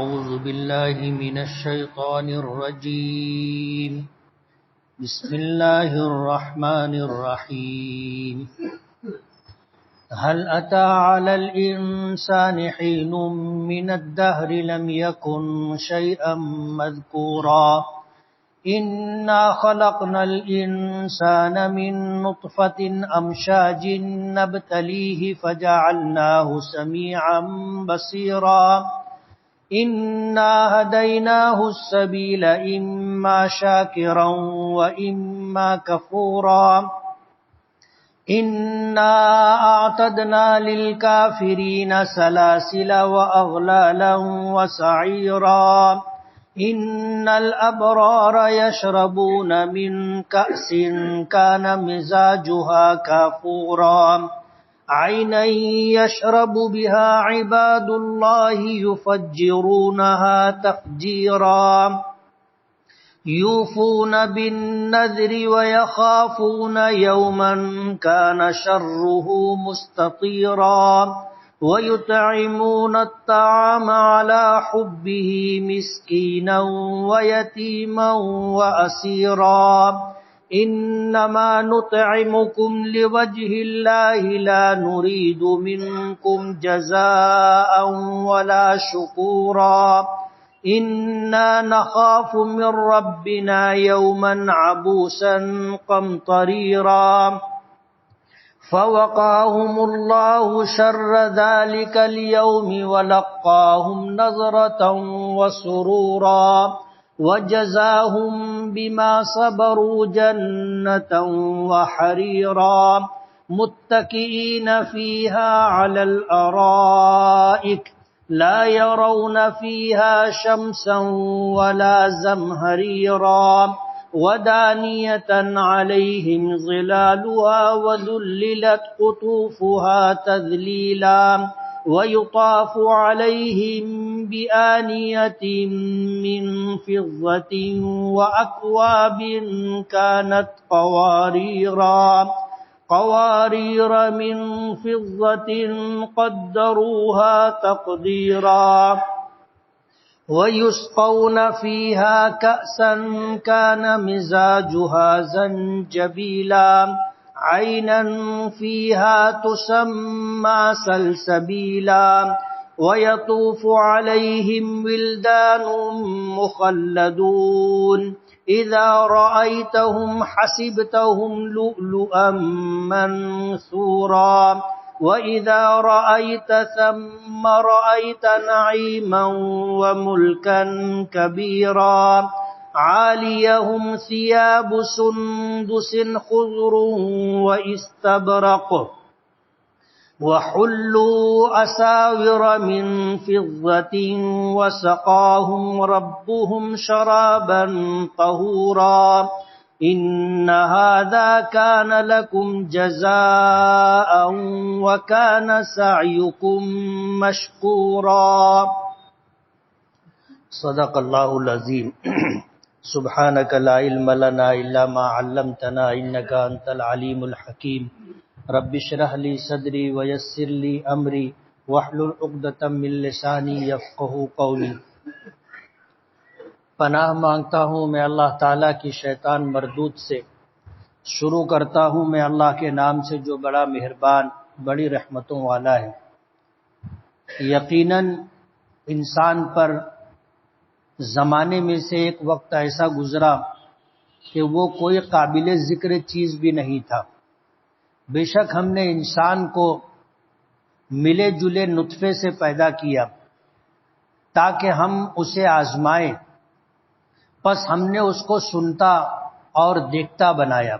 أعوذ بالله من الشيطان الرجيم. بسم الله الرحمن الرحيم. هل أتى على الإنسان حين من الدهر لم يكن شيئا مذكورا إنا خلقنا الإنسان من نطفة أمشاج نبتليه فجعلناه سميعا بصيرا إنا هديناه السبيل إما شاكرا وإما كفورا إنا أعتدنا للكافرين سلاسل وأغلالا وسعيرا إن الأبرار يشربون من كأس كان مزاجها كافورا عينا يشرب بها عباد الله يفجرونها تفجيرا يوفون بالنذر ويخافون يوما كان شره مستطيرا ويطعمون الطعام على حبه مسكينا ويتيما وأسيرا إنما نطعمكم لوجه الله لا نريد منكم جزاء ولا شكورا إنا نخاف من ربنا يوما عبوسا قمطريرا فوقاهم الله شر ذلك اليوم ولقاهم نظرة وسرورا وجزاهم بما صبروا جنة وحريرا متكئين فيها على الأرائك لا يرون فيها شمسا ولا زمهريرا ودانية عليهم ظلالها وذللت قطوفها تذليلا ويطاف عليهم بآنية من فضة وأكواب كانت قوارير من فضة قدروها تقديرا ويسقون فيها كأسا كان مزاجها زنجبيلا عينا فيها تسمى سلسبيلا ويطوف عليهم ولدان مخلدون إذا رأيتهم حسبتهم لؤلؤا منثورا وإذا رأيت ثم رأيت نعيما وملكا كبيرا عاليهم ثياب سندس خضر واستبرق وحلوا أساور من فضة وسقاهم ربهم شرابا طهورا إن هذا كان لكم جزاء وكان سعيكم مشكورا صدق اللہ العظیم. سبحانک لا علم لنا الا ما علمتنا انک انت العلیم الحکیم. رب اشرح لی صدری ویسر لی امری واحلل عقدۃ من لسانی یفقہوا قولی. پناہ مانگتا ہوں میں اللہ تعالیٰ کی شیطان مردود سے. شروع کرتا ہوں میں اللہ کے نام سے جو بڑا مہربان بڑی رحمتوں والا ہے. یقیناً انسان پر زمانے میں سے ایک وقت ایسا گزرا کہ وہ کوئی قابل ذکر چیز بھی نہیں تھا. بے شک ہم نے انسان کو ملے جلے نطفے سے پیدا کیا تاکہ ہم اسے آزمائیں. پس ہم نے اس کو سنتا اور دیکھتا بنایا.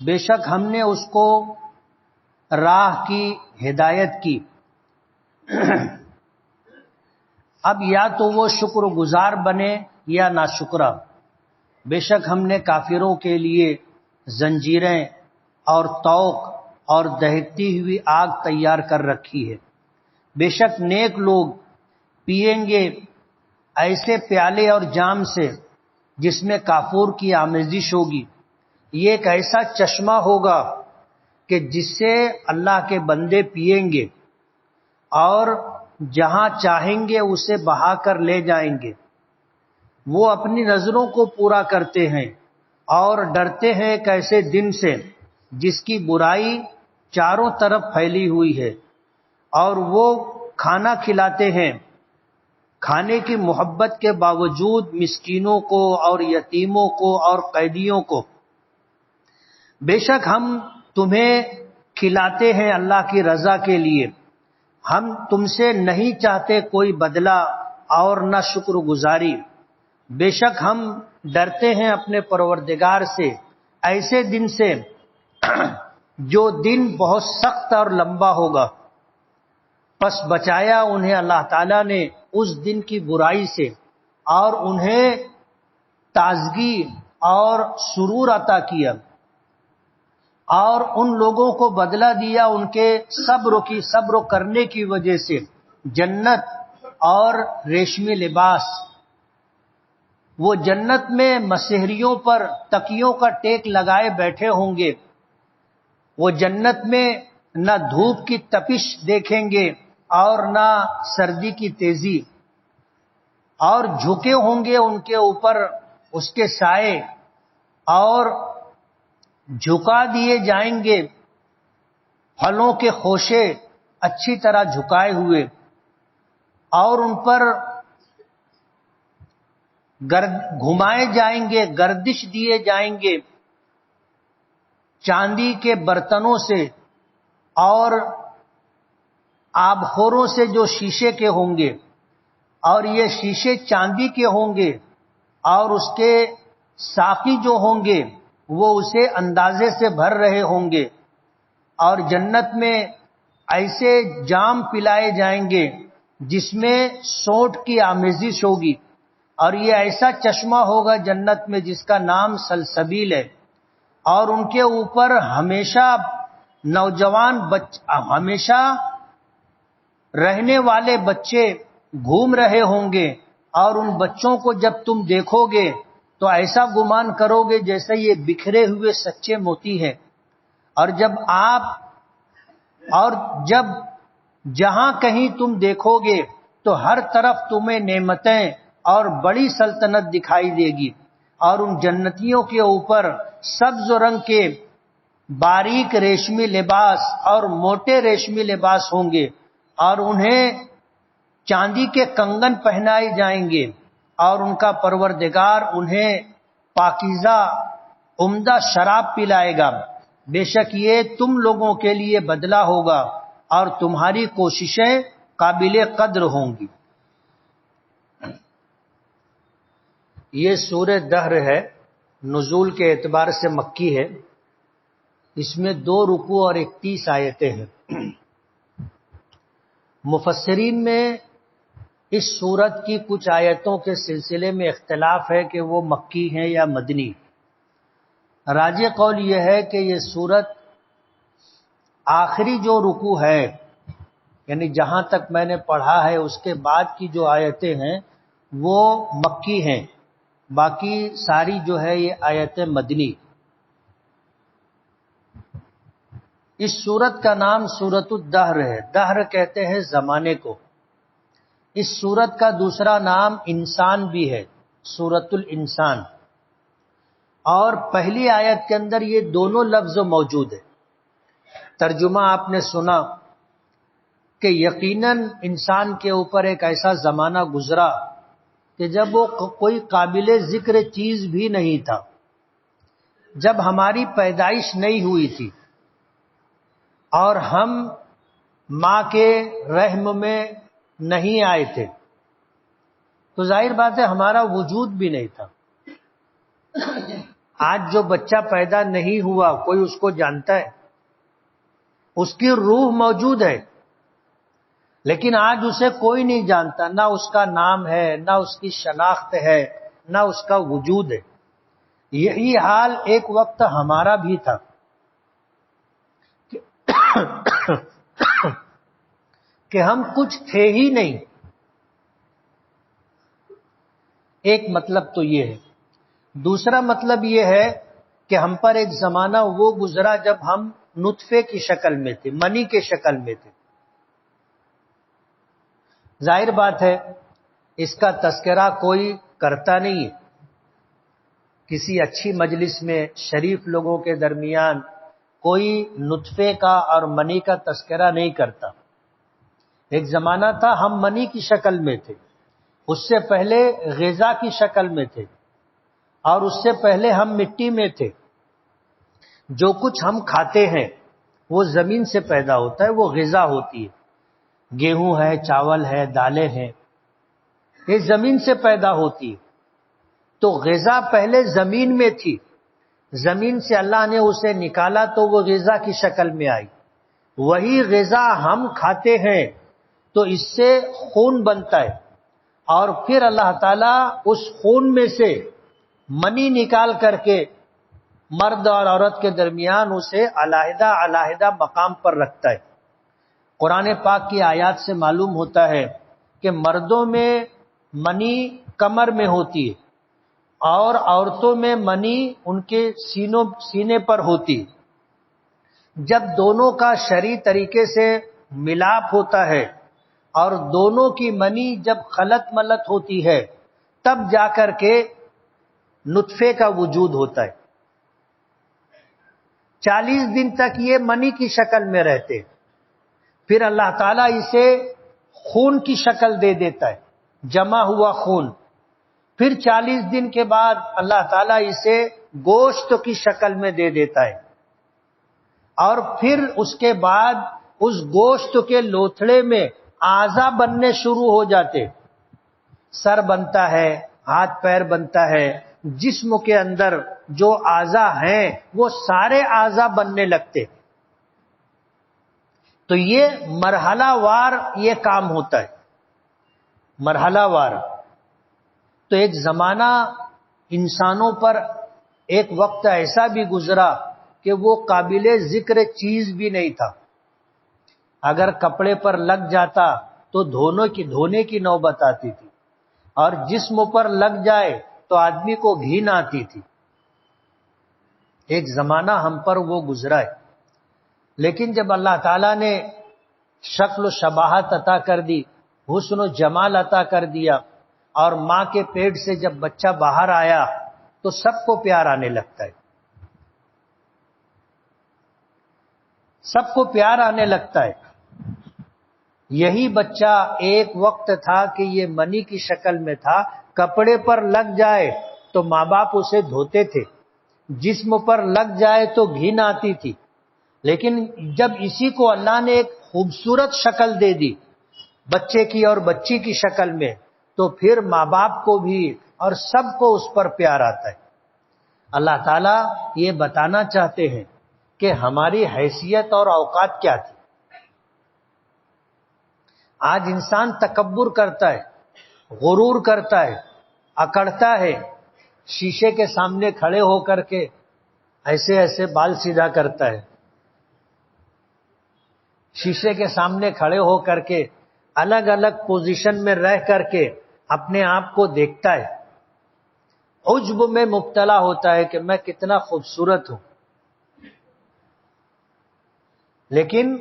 بے شک ہم نے اس کو راہ کی ہدایت کی. اب یا تو وہ شکر گزار بنے یا ناشکرا. بے شک ہم نے کافروں کے لیے زنجیریں اور طوق اور دہکتی ہوئی آگ تیار کر رکھی ہے. بے شک نیک لوگ پئیں گے ایسے پیالے اور جام سے جس میں کافور کی آمیزش ہوگی. یہ ایک ایسا چشمہ ہوگا کہ جس سے اللہ کے بندے پئیں گے اور جہاں چاہیں گے اسے بہا کر لے جائیں گے۔ وہ اپنی نظروں کو پورا کرتے ہیں اور ڈرتے ہیں ایک ایسے دن سے جس کی برائی چاروں طرف پھیلی ہوئی ہے، اور وہ کھانا کھلاتے ہیں کھانے کی محبت کے باوجود مسکینوں کو اور یتیموں کو اور قیدیوں کو۔ بے شک ہم تمہیں کھلاتے ہیں اللہ کی رضا کے لیے، ہم تم سے نہیں چاہتے کوئی بدلہ اور نہ شکر گزاری۔ بے شک ہم ڈرتے ہیں اپنے پروردگار سے ایسے دن سے جو دن بہت سخت اور لمبا ہوگا۔ پس بچایا انہیں اللہ تعالیٰ نے اس دن کی برائی سے، اور انہیں تازگی اور سرور عطا کیا، اور ان لوگوں کو بدلہ دیا ان کے صبر کرنے کی وجہ سے جنت اور ریشمی لباس۔ وہ جنت میں مسحریوں پر تکیوں کا ٹیک لگائے بیٹھے ہوں گے۔ وہ جنت میں نہ دھوپ کی تپش دیکھیں گے اور نہ سردی کی تیزی، اور جھکے ہوں گے ان کے اوپر اس کے سائے، اور جھکا دیے جائیں گے پھلوں کے خوشے اچھی طرح جھکائے ہوئے، اور ان پر گھمائے جائیں گے، گردش دیے جائیں گے چاندی کے برتنوں سے اور آبخوروں سے جو شیشے کے ہوں گے، اور یہ شیشے چاندی کے ہوں گے، اور اس کے ساقی جو ہوں گے وہ اسے اندازے سے بھر رہے ہوں گے، اور جنت میں ایسے جام پلائے جائیں گے جس میں سونٹ کی آمیزش ہوگی، اور یہ ایسا چشمہ ہوگا جنت میں جس کا نام سلسبیل ہے، اور ان کے اوپر ہمیشہ نوجوان ہمیشہ رہنے والے بچے گھوم رہے ہوں گے، اور ان بچوں کو جب تم دیکھو گے تو ایسا گمان کرو گے جیسے یہ بکھرے ہوئے سچے موتی ہیں، اور جب جہاں کہیں تم دیکھو گے تو ہر طرف تمہیں نعمتیں اور بڑی سلطنت دکھائی دے گی، اور ان جنتیوں کے اوپر سبز رنگ کے باریک ریشمی لباس اور موٹے ریشمی لباس ہوں گے، اور انہیں چاندی کے کنگن پہنائے جائیں گے، اور ان کا پروردگار انہیں پاکیزہ عمدہ شراب پلائے گا۔ بے شک یہ تم لوگوں کے لیے بدلہ ہوگا اور تمہاری کوششیں قابل قدر ہوں گی۔ یہ سورہ دہر ہے، نزول کے اعتبار سے مکی ہے، اس میں 2 رکوع اور 31 آیتیں ہیں۔ مفسرین میں اس سورت کی کچھ آیتوں کے سلسلے میں اختلاف ہے کہ وہ مکی ہیں یا مدنی۔ راجح قول یہ ہے کہ یہ سورت آخری جو رکوع ہے، یعنی جہاں تک میں نے پڑھا ہے اس کے بعد کی جو آیتیں ہیں وہ مکی ہیں، باقی ساری جو ہے یہ آیتیں مدنی۔ اس سورت کا نام سورۃ الدہر ہے، دہر کہتے ہیں زمانے کو۔ اس سورت کا دوسرا نام انسان بھی ہے، سورۃ الانسان، اور پہلی آیت کے اندر یہ دونوں لفظ موجود ہیں۔ ترجمہ آپ نے سنا کہ یقیناً انسان کے اوپر ایک ایسا زمانہ گزرا کہ جب وہ کوئی قابل ذکر چیز بھی نہیں تھا، جب ہماری پیدائش نہیں ہوئی تھی اور ہم ماں کے رحم میں نہیں آئے تھے، تو ظاہر بات ہے ہمارا وجود بھی نہیں تھا۔ آج جو بچہ پیدا نہیں ہوا کوئی اس کو جانتا ہے؟ اس کی روح موجود ہے لیکن آج اسے کوئی نہیں جانتا، نہ اس کا نام ہے، نہ اس کی شناخت ہے، نہ اس کا وجود ہے۔ یہی حال ایک وقت ہمارا بھی تھا کہ ہم کچھ تھے ہی نہیں۔ ایک مطلب تو یہ ہے۔ دوسرا مطلب یہ ہے کہ ہم پر ایک زمانہ وہ گزرا جب ہم نطفے کی شکل میں تھے، منی کے شکل میں تھے، ظاہر بات ہے اس کا تذکرہ کوئی کرتا نہیں ہے. کسی اچھی مجلس میں شریف لوگوں کے درمیان کوئی نطفے کا اور منی کا تذکرہ نہیں کرتا. ایک زمانہ تھا ہم منی کی شکل میں تھے، اس سے پہلے غذا کی شکل میں تھے، اور اس سے پہلے ہم مٹی میں تھے. جو کچھ ہم کھاتے ہیں وہ زمین سے پیدا ہوتا ہے، وہ غذا ہوتی ہے. گیہوں ہے، چاول ہے، دالیں ہیں، یہ زمین سے پیدا ہوتی ہے. تو غذا پہلے زمین میں تھی، زمین سے اللہ نے اسے نکالا تو وہ غذا کی شکل میں آئی. وہی غذا ہم کھاتے ہیں تو اس سے خون بنتا ہے، اور پھر اللہ تعالیٰ اس خون میں سے منی نکال کر کے مرد اور عورت کے درمیان اسے علیحدہ علیحدہ مقام پر رکھتا ہے. قرآن پاک کی آیات سے معلوم ہوتا ہے کہ مردوں میں منی کمر میں ہوتی ہے اور عورتوں میں منی ان کے سینے پر ہوتی. جب دونوں کا شرعی طریقے سے ملاپ ہوتا ہے اور دونوں کی منی جب خلط ملط ہوتی ہے تب جا کر کے نطفے کا وجود ہوتا ہے. 40 دن تک یہ منی کی شکل میں رہتے، پھر اللہ تعالیٰ اسے خون کی شکل دے دیتا ہے، جمع ہوا خون. پھر 40 دن کے بعد اللہ تعالیٰ اسے گوشت کی شکل میں دے دیتا ہے، اور پھر اس کے بعد اس گوشت کے لوتھڑے میں اعضا بننے شروع ہو جاتے. سر بنتا ہے، ہاتھ پیر بنتا ہے، جسم کے اندر جو اعضا ہیں وہ سارے اعضا بننے لگتے. تو یہ مرحلہ وار یہ کام ہوتا ہے، مرحلہ وار. تو ایک زمانہ انسانوں پر ایک وقت ایسا بھی گزرا کہ وہ قابل ذکر چیز بھی نہیں تھا. اگر کپڑے پر لگ جاتا تو دھونے کی نوبت آتی تھی، اور جسم پر لگ جائے تو آدمی کو گھین آتی تھی. ایک زمانہ ہم پر وہ گزرا ہے. لیکن جب اللہ تعالیٰ نے شکل و شباہت عطا کر دی، حسن و جمال عطا کر دیا، اور ماں کے پیٹ سے جب بچہ باہر آیا تو سب کو پیار آنے لگتا ہے، سب کو پیار آنے لگتا ہے. یہی بچہ ایک وقت تھا کہ یہ منی کی شکل میں تھا، کپڑے پر لگ جائے تو ماں باپ اسے دھوتے تھے، جسم پر لگ جائے تو گھن آتی تھی. لیکن جب اسی کو اللہ نے ایک خوبصورت شکل دے دی بچے کی اور بچی کی شکل میں، تو پھر ماں باپ کو بھی اور سب کو اس پر پیار آتا ہے. اللہ تعالیٰ یہ بتانا چاہتے ہیں کہ ہماری حیثیت اور اوقات کیا تھی. آج انسان تکبر کرتا ہے، غرور کرتا ہے، اکڑتا ہے، شیشے کے سامنے کھڑے ہو کر کے ایسے ایسے بال سیدھا کرتا ہے، شیشے کے سامنے کھڑے ہو کر کے الگ الگ پوزیشن میں رہ کر کے اپنے آپ کو دیکھتا ہے، عجب میں مبتلا ہوتا ہے کہ میں کتنا خوبصورت ہوں. لیکن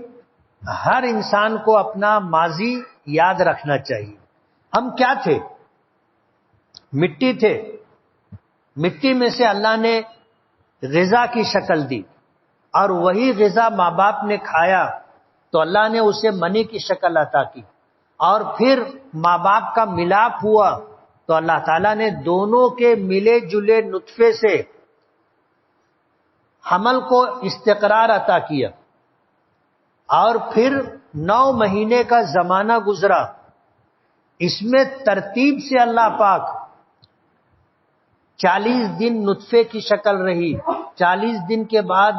ہر انسان کو اپنا ماضی یاد رکھنا چاہیے. ہم کیا تھے؟ مٹی تھے. مٹی میں سے اللہ نے غذا کی شکل دی، اور وہی غذا ماں باپ نے کھایا تو اللہ نے اسے منی کی شکل عطا کی، اور پھر ماں باپ کا ملاپ ہوا تو اللہ تعالیٰ نے دونوں کے ملے جلے نطفے سے حمل کو استقرار عطا کیا، اور پھر 9 مہینے کا زمانہ گزرا. اس میں ترتیب سے اللہ پاک 40 دن نطفے کی شکل رہی، 40 دن کے بعد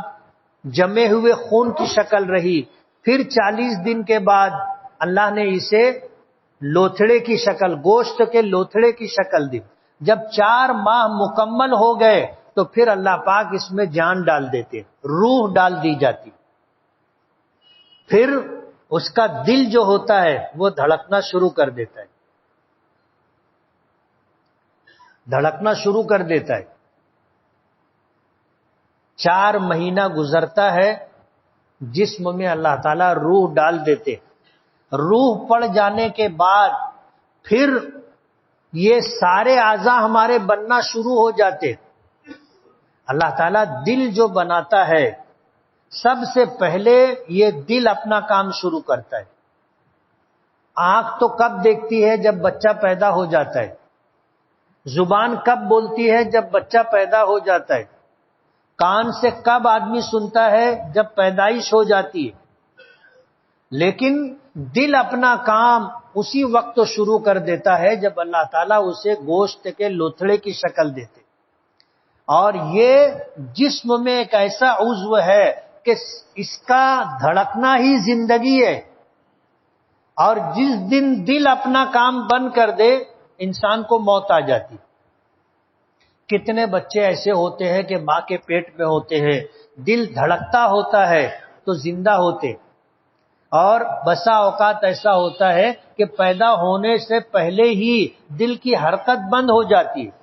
جمے ہوئے خون کی شکل رہی، پھر 40 دن کے بعد اللہ نے اسے لوتھڑے کی شکل، گوشت کے لوتھڑے کی شکل دی. جب 4 ماہ مکمل ہو گئے تو پھر اللہ پاک اس میں جان ڈال دیتے، روح ڈال دی جاتی. پھر اس کا دل جو ہوتا ہے وہ دھڑکنا شروع کر دیتا ہے، دھڑکنا شروع کر دیتا ہے. 4 مہینہ گزرتا ہے، جسم میں اللہ تعالیٰ روح ڈال دیتے، روح پڑ جانے کے بعد پھر یہ سارے اعضاء ہمارے بننا شروع ہو جاتے. اللہ تعالیٰ دل جو بناتا ہے سب سے پہلے یہ دل اپنا کام شروع کرتا ہے. آنکھ تو کب دیکھتی ہے؟ جب بچہ پیدا ہو جاتا ہے. زبان کب بولتی ہے؟ جب بچہ پیدا ہو جاتا ہے. کان سے کب آدمی سنتا ہے؟ جب پیدائش ہو جاتی ہے. لیکن دل اپنا کام اسی وقت شروع کر دیتا ہے جب اللہ تعالیٰ اسے گوشت کے لوتھڑے کی شکل دیتے. اور یہ جسم میں ایک ایسا عضو ہے کہ اس کا دھڑکنا ہی زندگی ہے. اور جس دن دل اپنا کام بند کر دے انسان کو موت آ جاتی. کتنے بچے ایسے ہوتے ہیں کہ ماں کے پیٹ میں ہوتے ہیں، دل دھڑکتا ہوتا ہے تو زندہ ہوتے، اور بسا اوقات ایسا ہوتا ہے کہ پیدا ہونے سے پہلے ہی دل کی حرکت بند ہو جاتی ہے،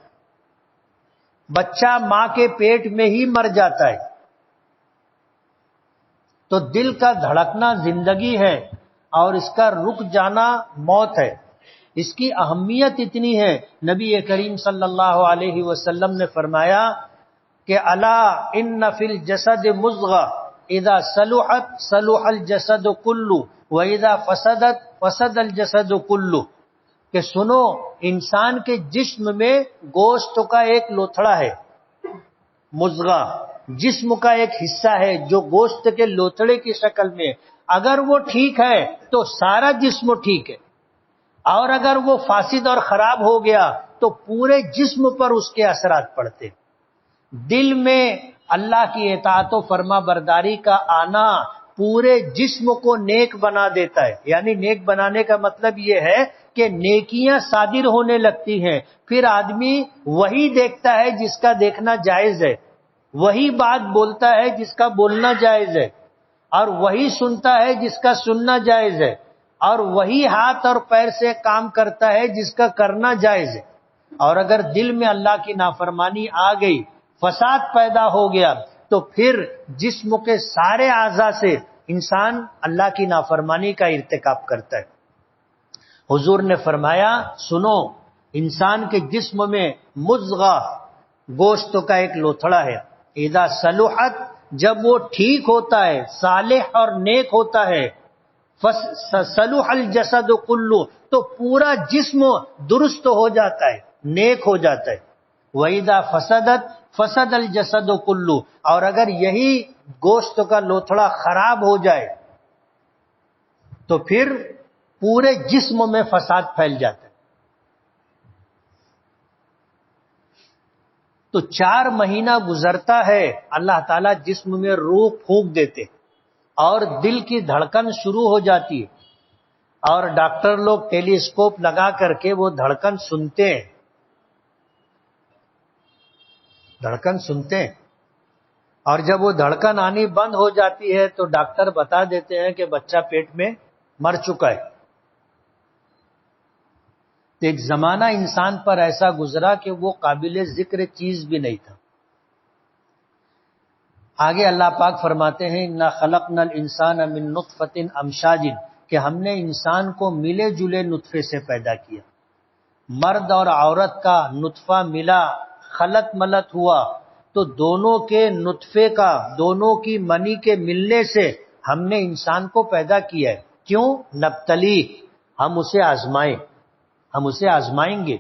بچہ ماں کے پیٹ میں ہی مر جاتا ہے. تو دل کا دھڑکنا زندگی ہے اور اس کا رک جانا موت ہے. اس کی اہمیت اتنی ہے، نبی کریم صلی اللہ علیہ وسلم نے فرمایا کہ الا ان فی الجسد مضغہ اذا صلحت صلح الجسد کلہ واذا فسدت فسد الجسد کلہ، کہ سنو انسان کے جسم میں گوشت کا ایک لوتھڑا ہے، مضغہ جسم کا ایک حصہ ہے جو گوشت کے لوتھڑے کی شکل میں، اگر وہ ٹھیک ہے تو سارا جسم ٹھیک ہے، اور اگر وہ فاسد اور خراب ہو گیا تو پورے جسم پر اس کے اثرات پڑتے. دل میں اللہ کی اطاعت و فرما برداری کا آنا پورے جسم کو نیک بنا دیتا ہے. یعنی نیک بنانے کا مطلب یہ ہے کہ نیکیاں صادر ہونے لگتی ہیں. پھر آدمی وہی دیکھتا ہے جس کا دیکھنا جائز ہے، وہی بات بولتا ہے جس کا بولنا جائز ہے، اور وہی سنتا ہے جس کا سننا جائز ہے، اور وہی ہاتھ اور پیر سے کام کرتا ہے جس کا کرنا جائز ہے. اور اگر دل میں اللہ کی نافرمانی آ گئی، فساد پیدا ہو گیا، تو پھر جسم کے سارے اعضاء سے انسان اللہ کی نافرمانی کا ارتکاب کرتا ہے. حضور نے فرمایا سنو انسان کے جسم میں مضغہ گوشت کا ایک لوتھڑا ہے، اذا صلحت جب وہ ٹھیک ہوتا ہے، صالح اور نیک ہوتا ہے، صلح الجسد کلہ تو پورا جسم درست ہو جاتا ہے، نیک ہو جاتا ہے. وَإِذَا فَسَدَتْ فَسَدَ الْجَسَدُ كُلُّ، اور اگر یہی گوشت کا لوتھڑا خراب ہو جائے تو پھر پورے جسم میں فساد پھیل جاتا ہے. تو 4 مہینہ گزرتا ہے، اللہ تعالیٰ جسم میں روح پھونک دیتے اور دل کی دھڑکن شروع ہو جاتی ہے، اور ڈاکٹر لوگ ٹیلی اسکوپ لگا کر کے وہ دھڑکن سنتے ہیں، دھڑکن سنتے ہیں. اور جب وہ دھڑکن آنی بند ہو جاتی ہے تو ڈاکٹر بتا دیتے ہیں کہ بچہ پیٹ میں مر چکا ہے. تو ایک زمانہ انسان پر ایسا گزرا کہ وہ قابل ذکر چیز بھی نہیں تھا. آگے اللہ پاک فرماتے ہیں اِنَّا خَلَقْنَا الْإِنسَانَ مِن نُطْفَةٍ أَمْشَاجٍ، کہ ہم نے انسان کو ملے جلے نطفے سے پیدا کیا. مرد اور عورت کا نطفہ ملا، خلط ملط ہوا، تو دونوں کے نطفے کا، دونوں کی منی کے ملنے سے ہم نے انسان کو پیدا کیا ہے. کیوں؟ نبتلی، ہم اسے آزمائیں، ہم اسے آزمائیں گے.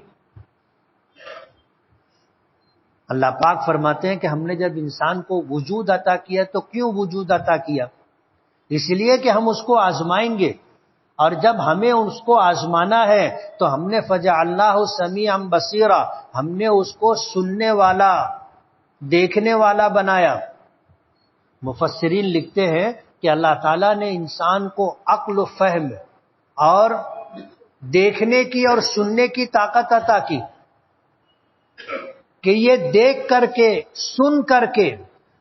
اللہ پاک فرماتے ہیں کہ ہم نے جب انسان کو وجود عطا کیا تو کیوں وجود عطا کیا؟ اس لیے کہ ہم اس کو آزمائیں گے، اور جب ہمیں اس کو آزمانا ہے تو ہم نے فجعلناہ سمیعا بصیرا، ہم نے اس کو سننے والا، دیکھنے والا بنایا. مفسرین لکھتے ہیں کہ اللہ تعالیٰ نے انسان کو عقل و فہم اور دیکھنے کی اور سننے کی طاقت عطا کی کہ یہ دیکھ کر کے، سن کر کے،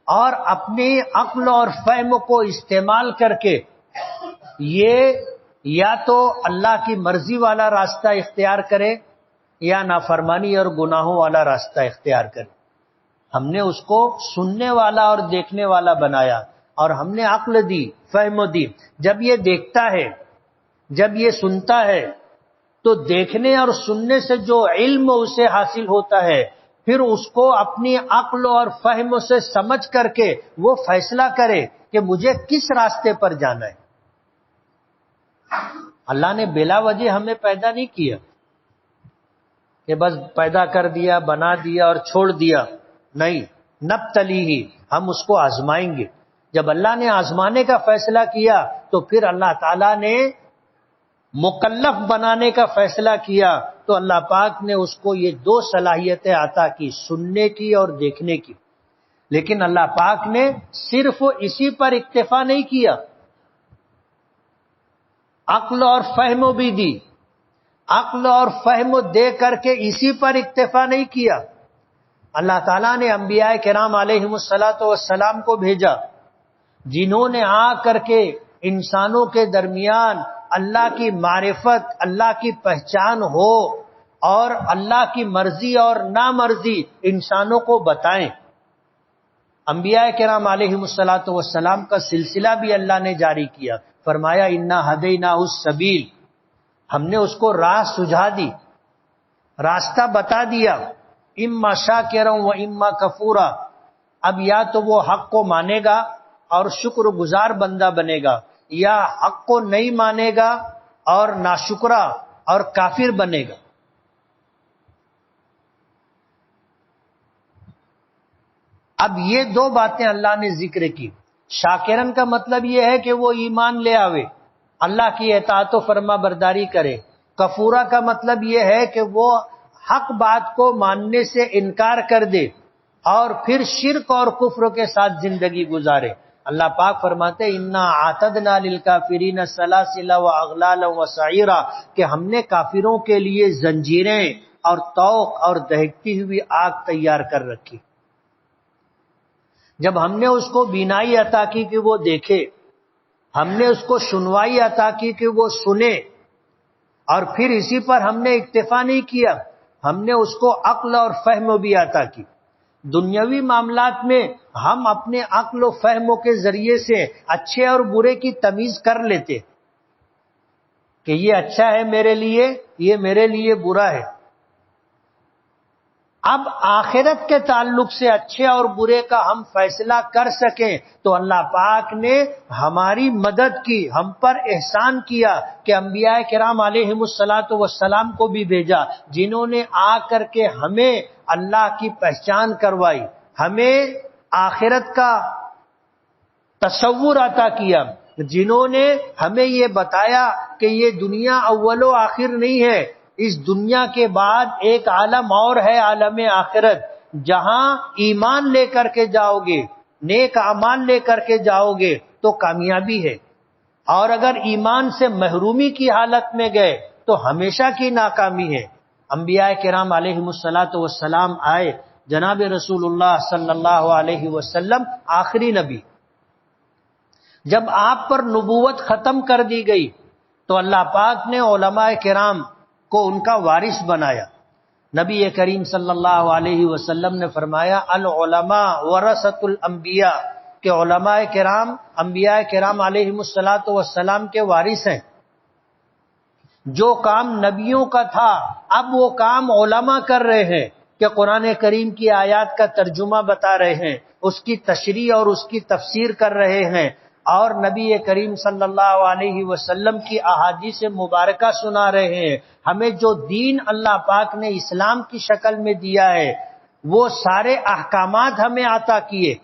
اور اپنی عقل اور فہم کو استعمال کر کے یہ یا تو اللہ کی مرضی والا راستہ اختیار کرے یا نافرمانی اور گناہوں والا راستہ اختیار کرے. ہم نے اس کو سننے والا اور دیکھنے والا بنایا، اور ہم نے عقل دی، فہم دی. جب یہ دیکھتا ہے جب یہ سنتا ہے تو دیکھنے اور سننے سے جو علم اسے حاصل ہوتا ہے، پھر اس کو اپنی عقل اور فہم سے سمجھ کر کے وہ فیصلہ کرے کہ مجھے کس راستے پر جانا ہے۔ اللہ نے بلا وجہ ہمیں پیدا نہیں کیا کہ بس پیدا کر دیا، بنا دیا اور چھوڑ دیا، نہیں، نبتلی ہی، ہم اس کو آزمائیں گے۔ جب اللہ نے آزمانے کا فیصلہ کیا تو پھر اللہ تعالیٰ نے مکلف بنانے کا فیصلہ کیا، تو اللہ پاک نے اس کو یہ دو صلاحیتیں عطا کی، سننے کی اور دیکھنے کی۔ لیکن اللہ پاک نے صرف اسی پر اکتفا نہیں کیا، عقل اور فہم بھی دی۔ عقل اور فہم دے کر کے اسی پر اکتفا نہیں کیا، اللہ تعالیٰ نے انبیاء کرام علیہم الصلاۃ والسلام کو بھیجا، جنہوں نے آ کر کے انسانوں کے درمیان اللہ کی معرفت، اللہ کی پہچان ہو اور اللہ کی مرضی اور نامرضی انسانوں کو بتائیں۔ انبیاء کرام علیہم الصلاۃ والسلام کا سلسلہ بھی اللہ نے جاری کیا، فرمایا انا ہدیناہ السبیل، ہم نے اس کو راہ سجھا دی، راستہ بتا دیا، اما شاکرا و اما کفورا، اب یا تو وہ حق کو مانے گا اور شکر گزار بندہ بنے گا، یا حق کو نہیں مانے گا اور ناشکرا اور کافر بنے گا۔ اب یہ دو باتیں اللہ نے ذکر کی۔ شاکرن کا مطلب یہ ہے کہ وہ ایمان لے آوے، اللہ کی اطاعت و فرما برداری کرے۔ کفورا کا مطلب یہ ہے کہ وہ حق بات کو ماننے سے انکار کر دے اور پھر شرک اور کفر کے ساتھ زندگی گزارے۔ اللہ پاک فرماتے انا اعتدنا للکافرین سلاسل واغلالا وسعیرا، کہ ہم نے کافروں کے لیے زنجیریں اور طوق اور دہکتی ہوئی آگ تیار کر رکھی۔ جب ہم نے اس کو بینائی عطا کی کہ وہ دیکھے، ہم نے اس کو سنوائی عطا کی کہ وہ سنے، اور پھر اسی پر ہم نے اکتفا نہیں کیا، ہم نے اس کو عقل اور فہم بھی عطا کی۔ دنیاوی معاملات میں ہم اپنے عقل و فہم کے ذریعے سے اچھے اور برے کی تمیز کر لیتے کہ یہ اچھا ہے میرے لیے، یہ میرے لیے برا ہے۔ اب آخرت کے تعلق سے اچھے اور برے کا ہم فیصلہ کر سکیں تو اللہ پاک نے ہماری مدد کی، ہم پر احسان کیا کہ انبیاء کرام علیہم الصلاۃ والسلام کو بھی بھیجا، جنہوں نے آ کر کے ہمیں اللہ کی پہچان کروائی، ہمیں آخرت کا تصور عطا کیا، جنہوں نے ہمیں یہ بتایا کہ یہ دنیا اول و آخر نہیں ہے، اس دنیا کے بعد ایک عالم اور ہے، عالم آخرت، جہاں ایمان لے کر کے جاؤ گے، نیک اعمال لے کر کے جاؤ گے تو کامیابی ہے، اور اگر ایمان سے محرومی کی حالت میں گئے تو ہمیشہ کی ناکامی ہے۔ انبیاء کرام علیہم الصلاۃ والسلام آئے، جناب رسول اللہ صلی اللہ علیہ وسلم آخری نبی، جب آپ پر نبوت ختم کر دی گئی تو اللہ پاک نے علماء کرام کو ان کا وارث بنایا۔ نبی کریم صلی اللہ علیہ وسلم نے فرمایا العلماء ورثۃ الانبیاء، کہ علماء کرام انبیاء کرام علیہم الصلاۃ والسلام کے وارث ہیں۔ جو کام نبیوں کا تھا اب وہ کام علماء کر رہے ہیں کہ قرآن کریم کی آیات کا ترجمہ بتا رہے ہیں، اس کی تشریح اور اس کی تفسیر کر رہے ہیں، اور نبی کریم صلی اللہ علیہ وسلم کی احادیث مبارکہ سنا رہے ہیں۔ ہمیں جو دین اللہ پاک نے اسلام کی شکل میں دیا ہے وہ سارے احکامات ہمیں عطا کیے،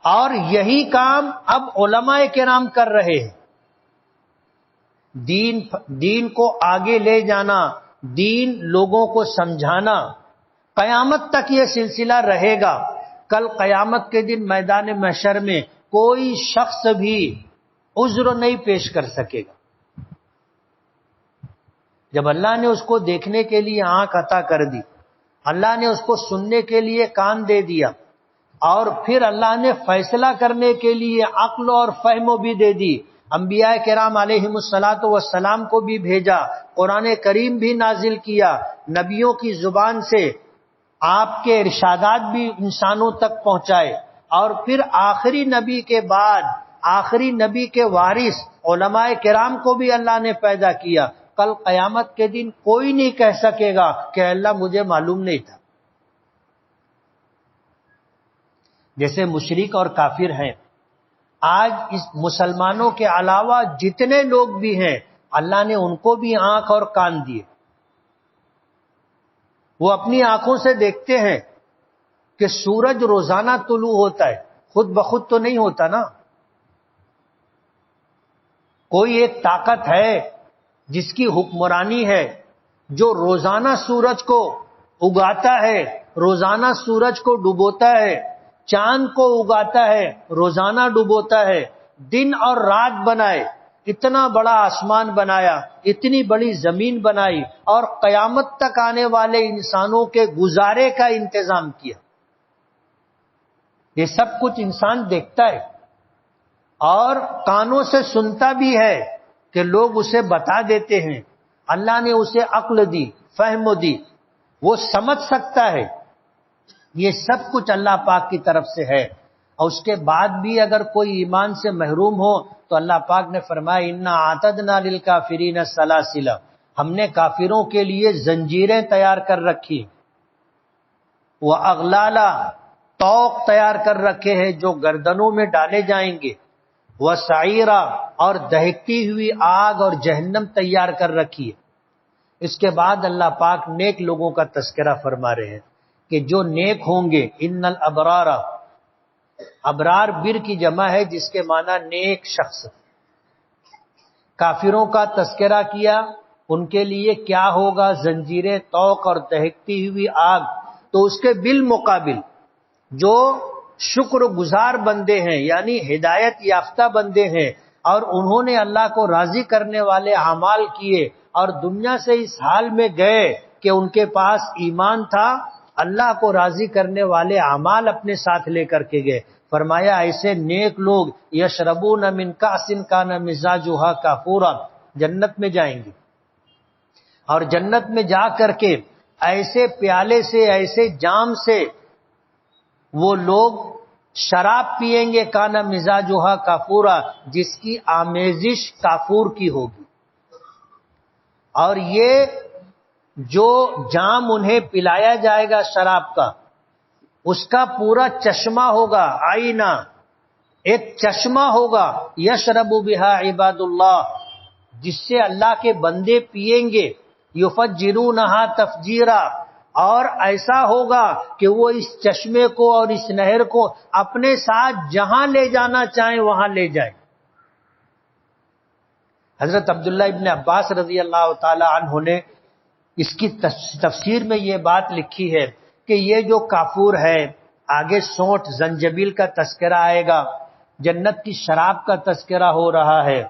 اور یہی کام اب علماء کرام کر رہے ہیں۔ دین کو آگے لے جانا، دین لوگوں کو سمجھانا، قیامت تک یہ سلسلہ رہے گا۔ کل قیامت کے دن میدان محشر میں کوئی شخص بھی عذر نہیں پیش کر سکے گا۔ جب اللہ نے اس کو دیکھنے کے لیے آنکھ عطا کر دی، اللہ نے اس کو سننے کے لیے کان دے دیا، اور پھر اللہ نے فیصلہ کرنے کے لیے عقل اور فہم بھی دے دی، انبیاء کرام علیہم الصلاۃ والسلام کو بھی بھیجا، قرآن کریم بھی نازل کیا، نبیوں کی زبان سے آپ کے ارشادات بھی انسانوں تک پہنچائے، اور پھر آخری نبی کے بعد آخری نبی کے وارث علماء کرام کو بھی اللہ نے پیدا کیا. کل قیامت کے دن کوئی نہیں کہہ سکے گا کہ اللہ مجھے معلوم نہیں تھا. جیسے مشرک اور کافر ہیں، آج اس مسلمانوں کے علاوہ جتنے لوگ بھی ہیں اللہ نے ان کو بھی آنکھ اور کان دیے. وہ اپنی آنکھوں سے دیکھتے ہیں کہ سورج روزانہ طلوع ہوتا ہے، خود بخود تو نہیں ہوتا نا. کوئی ایک طاقت ہے جس کی حکمرانی ہے، جو روزانہ سورج کو اگاتا ہے، روزانہ سورج کو ڈبوتا ہے، چاند کو اگاتا ہے، روزانہ ڈبوتا ہے، دن اور رات بنائے، اتنا بڑا آسمان بنایا، اتنی بڑی زمین بنائی، اور قیامت تک آنے والے انسانوں کے گزارے کا انتظام کیا. یہ سب کچھ انسان دیکھتا ہے اور کانوں سے سنتا بھی ہے کہ لوگ اسے بتا دیتے ہیں. اللہ نے اسے عقل دی، فہم دی، وہ سمجھ سکتا ہے. یہ سب کچھ اللہ پاک کی طرف سے ہے. اور اس کے بعد بھی اگر کوئی ایمان سے محروم ہو تو اللہ پاک نے فرمایا انا اعتدنا للکافرین سلاسل، ہم نے کافروں کے لیے زنجیریں تیار کر رکھی، وہ اغلالا طوق تیار کر رکھے ہیں جو گردنوں میں ڈالے جائیں گے، وہ سعیرہ اور دہکتی ہوئی آگ اور جہنم تیار کر رکھی ہے. اس کے بعد اللہ پاک نیک لوگوں کا تذکرہ فرما رہے ہیں کہ جو نیک ہوں گے، ان الابرار، ابرار بر کی جمع ہے جس کے معنی نیک شخص. کافروں کا تذکرہ کیا، ان کے لیے کیا ہوگا؟ زنجیریں طوق اور دہکتی ہوئی آگ. تو اس کے بالمقابل جو شکر گزار بندے ہیں، یعنی ہدایت یافتہ بندے ہیں، اور انہوں نے اللہ کو راضی کرنے والے اعمال کیے اور دنیا سے اس حال میں گئے کہ ان کے پاس ایمان تھا، اللہ کو راضی کرنے والے اعمال اپنے ساتھ لے کر کے گئے. فرمایا ایسے نیک لوگ یشربون من کأس کان مزاجها کافورا، جنت میں جائیں گے، اور جنت میں جا کر کے ایسے پیالے سے، ایسے جام سے وہ لوگ شراب پیئیں گے، کانا مزاجها کافورا، جس کی آمیزش کافور کی ہوگی. اور یہ جو جام انہیں پلایا جائے گا شراب کا، اس کا پورا چشمہ ہوگا، آئینہ ایک چشمہ ہوگا، یشرب بہا عباد اللہ، جس سے اللہ کے بندے پیئیں گے، یفجرونہا تفجیرا، اور ایسا ہوگا کہ وہ اس چشمے کو اور اس نہر کو اپنے ساتھ جہاں لے جانا چاہیں وہاں لے جائیں. حضرت عبداللہ ابن عباس رضی اللہ تعالی عنہ نے اس کی تفسیر میں یہ بات لکھی ہے کہ یہ جو کافور ہے، آگے سونٹ زنجبیل کا تذکرہ آئے گا، جنت کی شراب کا تذکرہ ہو رہا ہے.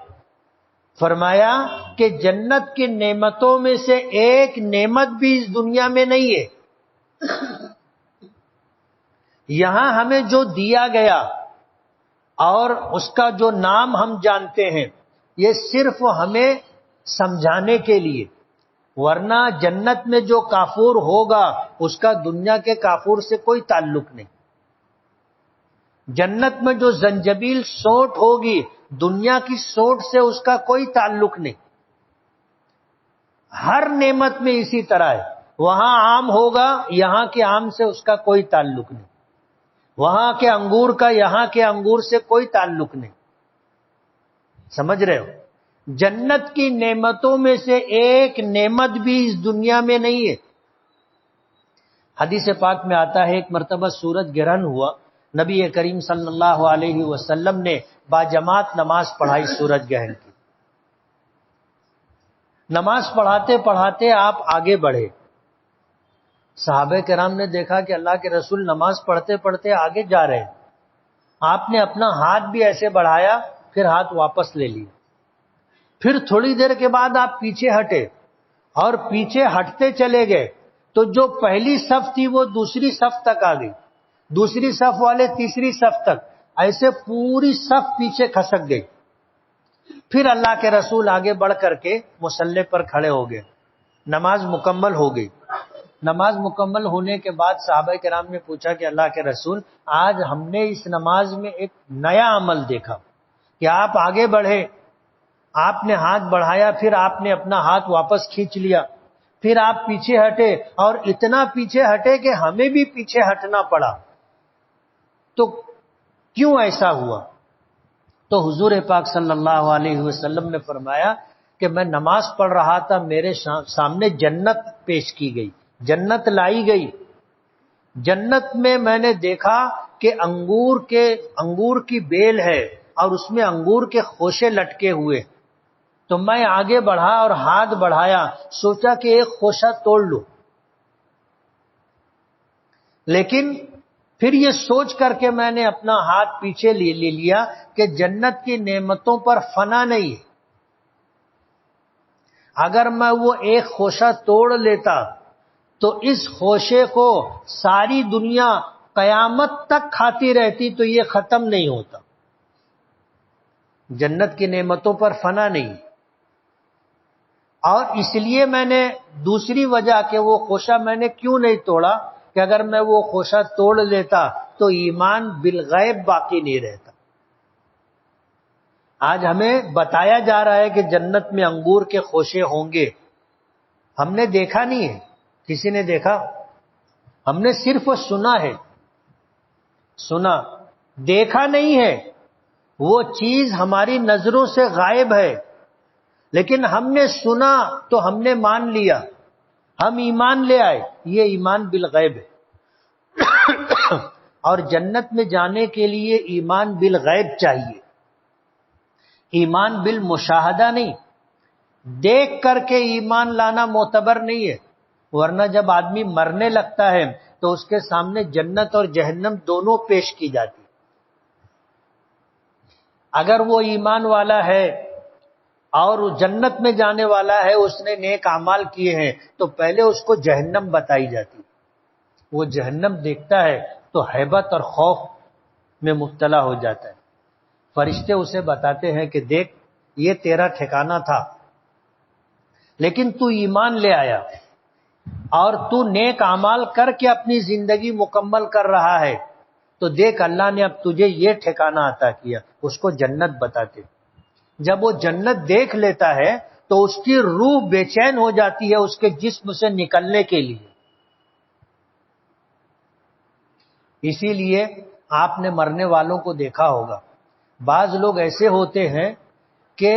فرمایا کہ جنت کی نعمتوں میں سے ایک نعمت بھی اس دنیا میں نہیں ہے. یہاں ہمیں جو دیا گیا اور اس کا جو نام ہم جانتے ہیں، یہ صرف ہمیں سمجھانے کے لیے، ورنہ جنت میں جو کافور ہوگا اس کا دنیا کے کافور سے کوئی تعلق نہیں. جنت میں جو زنجبیل سونٹ ہوگی، دنیا کی سونٹ سے اس کا کوئی تعلق نہیں. ہر نعمت میں اسی طرح ہے. وہاں آم ہوگا، یہاں کے آم سے اس کا کوئی تعلق نہیں. وہاں کے انگور کا یہاں کے انگور سے کوئی تعلق نہیں. سمجھ رہے ہو؟ جنت کی نعمتوں میں سے ایک نعمت بھی اس دنیا میں نہیں ہے. حدیث پاک میں آتا ہے ایک مرتبہ سورج گرہن ہوا، نبی کریم صلی اللہ علیہ وسلم نے باجماعت نماز پڑھائی سورج گرہن کی. نماز پڑھاتے پڑھاتے آپ آگے بڑھے. صحابہ کرام نے دیکھا کہ اللہ کے رسول نماز پڑھتے پڑھتے آگے جا رہے ہیں. آپ نے اپنا ہاتھ بھی ایسے بڑھایا، پھر ہاتھ واپس لے لیا. پھر تھوڑی دیر کے بعد آپ پیچھے ہٹے اور پیچھے ہٹتے چلے گئے تو جو پہلی صف تھی وہ دوسری صف تک آ گئی، دوسری صف والے تیسری صف تک، ایسے پوری صف پیچھے کھسک گئی. پھر اللہ کے رسول آگے بڑھ کر کے مصلی پر کھڑے ہو گئے. نماز مکمل ہو گئی. نماز مکمل ہونے کے بعد صحابہ کرام نے پوچھا کہ اللہ کے رسول، آج ہم نے اس نماز میں ایک نیا عمل دیکھا. کہ آپ آگے بڑھے، آپ نے ہاتھ بڑھایا، پھر آپ نے اپنا ہاتھ واپس کھینچ لیا، پھر آپ پیچھے ہٹے، اور اتنا پیچھے ہٹے کہ ہمیں بھی پیچھے ہٹنا پڑا. تو کیوں ایسا ہوا؟ تو حضور پاک صلی اللہ علیہ وسلم نے فرمایا کہ میں نماز پڑھ رہا تھا، میرے سامنے جنت پیش کی گئی، جنت لائی گئی. جنت میں نے دیکھا کہ انگور کی بیل ہے اور اس میں انگور کے خوشے لٹکے ہوئے. تو میں آگے بڑھا اور ہاتھ بڑھایا، سوچا کہ ایک خوشہ توڑ لوں، لیکن پھر یہ سوچ کر کے میں نے اپنا ہاتھ پیچھے لے لیا کہ جنت کی نعمتوں پر فنا نہیں ہے. اگر میں وہ ایک خوشہ توڑ لیتا تو اس خوشے کو ساری دنیا قیامت تک کھاتی رہتی تو یہ ختم نہیں ہوتا. جنت کی نعمتوں پر فنا نہیں. اور اس لیے میں نے دوسری وجہ کہ وہ خوشہ میں نے کیوں نہیں توڑا کہ اگر میں وہ خوشہ توڑ لیتا تو ایمان بالغیب باقی نہیں رہتا. آج ہمیں بتایا جا رہا ہے کہ جنت میں انگور کے خوشے ہوں گے، ہم نے دیکھا نہیں ہے. کسی نے دیکھا؟ ہم نے صرف سنا ہے، سنا، دیکھا نہیں ہے. وہ چیز ہماری نظروں سے غائب ہے، لیکن ہم نے سنا تو ہم نے مان لیا، ہم ایمان لے آئے. یہ ایمان بالغیب ہے. اور جنت میں جانے کے لیے ایمان بالغیب چاہیے، ایمان بالمشاہدہ نہیں. دیکھ کر کے ایمان لانا معتبر نہیں ہے، ورنہ جب آدمی مرنے لگتا ہے تو اس کے سامنے جنت اور جہنم دونوں پیش کی جاتی. اگر وہ ایمان والا ہے اور جنت میں جانے والا ہے، اس نے نیک اعمال کیے ہیں، تو پہلے اس کو جہنم بتائی جاتی. وہ جہنم دیکھتا ہے تو ہیبت اور خوف میں مبتلا ہو جاتا ہے. فرشتے اسے بتاتے ہیں کہ دیکھ، یہ تیرا ٹھکانہ تھا، لیکن تو ایمان لے آیا اور تو نیک اعمال کر کے اپنی زندگی مکمل کر رہا ہے، تو دیکھ اللہ نے اب تجھے یہ ٹھکانہ عطا کیا. اس کو جنت بتاتے. جب وہ جنت دیکھ لیتا ہے تو اس کی روح بے چین ہو جاتی ہے اس کے جسم سے نکلنے کے لیے. اسی لیے آپ نے مرنے والوں کو دیکھا ہوگا، بعض لوگ ایسے ہوتے ہیں کہ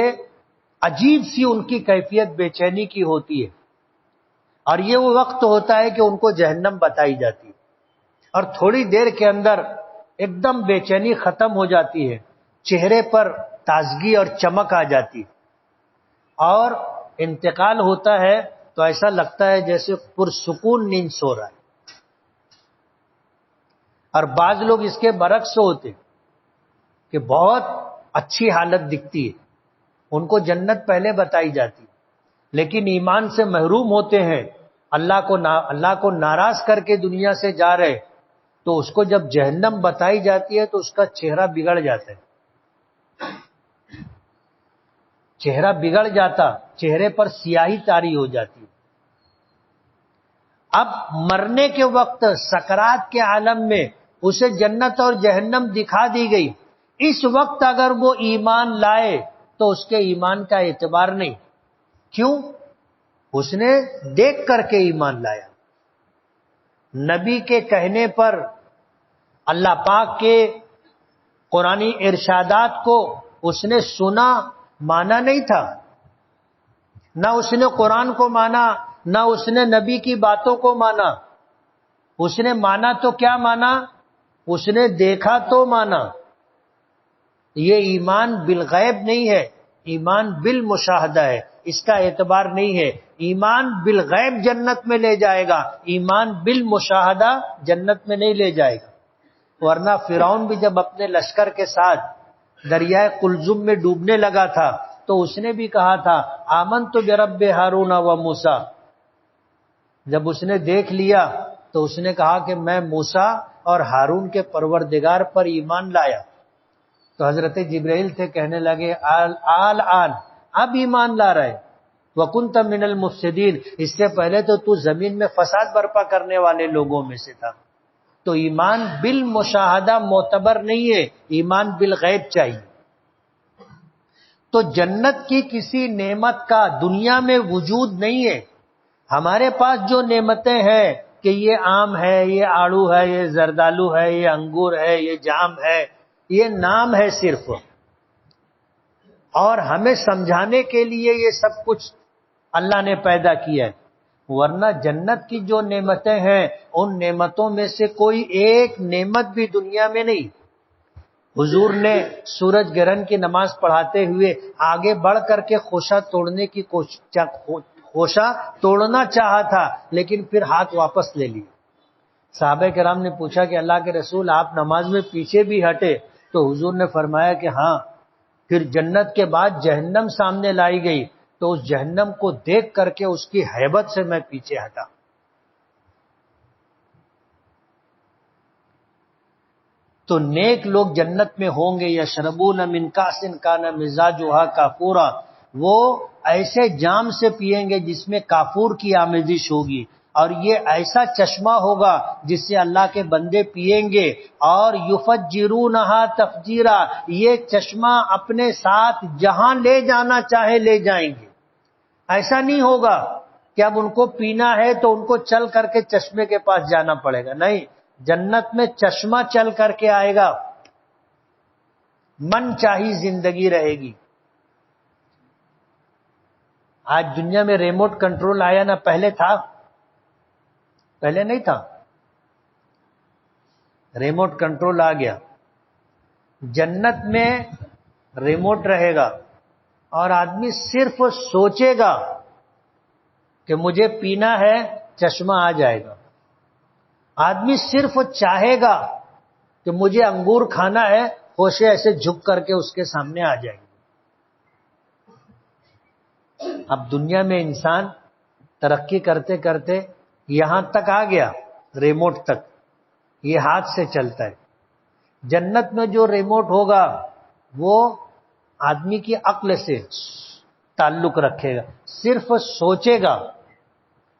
عجیب سی ان کی کیفیت بے چینی کی ہوتی ہے، اور یہ وہ وقت ہوتا ہے کہ ان کو جہنم بتائی جاتی ہے، اور تھوڑی دیر کے اندر ایک دم بے چینی ختم ہو جاتی ہے، چہرے پر تازگی اور چمک آ جاتی ہے، اور انتقال ہوتا ہے تو ایسا لگتا ہے جیسے پرسکون نیند سو رہا ہے. اور بعض لوگ اس کے برعکس ہوتے کہ بہت اچھی حالت دکھتی ہے، ان کو جنت پہلے بتائی جاتی، لیکن ایمان سے محروم ہوتے ہیں، اللہ کو ناراض کر کے دنیا سے جا رہے، تو اس کو جب جہنم بتائی جاتی ہے تو اس کا چہرہ بگڑ جاتا ہے. چہرہ بگڑ جاتا، چہرے پر سیاہی طاری ہو جاتی. اب مرنے کے وقت سکرات کے عالم میں اسے جنت اور جہنم دکھا دی گئی. اس وقت اگر وہ ایمان لائے تو اس کے ایمان کا اعتبار نہیں. کیوں؟ اس نے دیکھ کر کے ایمان لایا. نبی کے کہنے پر، اللہ پاک کے قرآنی ارشادات کو اس نے سنا، مانا نہیں تھا. نہ اس نے قرآن کو مانا، نہ اس نے نبی کی باتوں کو مانا. اس نے مانا تو کیا مانا؟ اس نے دیکھا تو مانا. یہ ایمان بالغیب نہیں ہے، ایمان بالمشاہدہ ہے. اس کا اعتبار نہیں ہے. ایمان بالغیب جنت میں لے جائے گا، ایمان بالمشاہدہ جنت میں نہیں لے جائے گا. ورنہ فرعون بھی جب اپنے لشکر کے ساتھ دریائے قلزم میں ڈوبنے لگا تھا تو اس نے بھی کہا تھا آمنت برب ہارون و موسیٰ. جب اس نے دیکھ لیا تو اس نے کہا کہ میں موسیٰ اور ہارون کے پروردگار پر ایمان لایا. تو حضرت جبرائیل تھے، کہنے لگے آن اب ایمان لا رہے. وَكُنْتَ مِنَ الْمُفْسِدِينَ، اس سے پہلے تو زمین میں فساد برپا کرنے والے لوگوں میں سے تھا. تو ایمان بالمشاہدہ معتبر نہیں ہے، ایمان بالغیب چاہیے. تو جنت کی کسی نعمت کا دنیا میں وجود نہیں ہے. ہمارے پاس جو نعمتیں ہیں کہ یہ آم ہے، یہ آڑو ہے، یہ زردالو ہے، یہ انگور ہے، یہ جام ہے، یہ نام ہے صرف، اور ہمیں سمجھانے کے لیے یہ سب کچھ اللہ نے پیدا کیا ہے. ورنہ جنت کی جو نعمتیں ہیں ان نعمتوں میں سے کوئی ایک نعمت بھی دنیا میں نہیں. حضور نے سورج گرہن کی نماز پڑھاتے ہوئے آگے بڑھ کر کے خوشہ توڑنے کی خوشہ توڑنا چاہا تھا، لیکن پھر ہاتھ واپس لے لیے. صحابہ کرام نے پوچھا کہ اللہ کے رسول آپ نماز میں پیچھے بھی ہٹے، تو حضور نے فرمایا کہ ہاں. پھر جنت کے بعد جہنم سامنے لائی گئی تو اس جہنم کو دیکھ کر کے اس کی ہیبت سے میں پیچھے ہٹا. تو نیک لوگ جنت میں ہوں گے. یشربون من کأس کان مزاجها کافورا، وہ ایسے جام سے پیئیں گے جس میں کافور کی آمیزش ہوگی، اور یہ ایسا چشمہ ہوگا جس سے اللہ کے بندے پیئیں گے. اور یفجرونہا تفجیرا، یہ چشمہ اپنے ساتھ جہاں لے جانا چاہے لے جائیں گے. ایسا نہیں ہوگا کہ اب ان کو پینا ہے تو ان کو چل کر کے چشمے کے پاس جانا پڑے گا. نہیں، جنت میں چشمہ چل کر کے آئے گا، من چاہی زندگی رہے گی. آج دنیا میں ریموٹ کنٹرول آیا نا، پہلے تھا؟ پہلے نہیں تھا. ریموٹ کنٹرول آ گیا. جنت میں ریموٹ رہے گا اور آدمی صرف سوچے گا کہ مجھے پینا ہے، چشمہ آ جائے گا. آدمی صرف چاہے گا کہ مجھے انگور کھانا ہے، ہوشے ایسے جھک کر کے اس کے سامنے آ جائے گی. اب دنیا میں انسان ترقی کرتے کرتے یہاں تک آ گیا، ریموٹ تک، یہ ہاتھ سے چلتا ہے. جنت میں جو ریموٹ ہوگا وہ آدمی کی عقل سے تعلق رکھے گا، صرف سوچے گا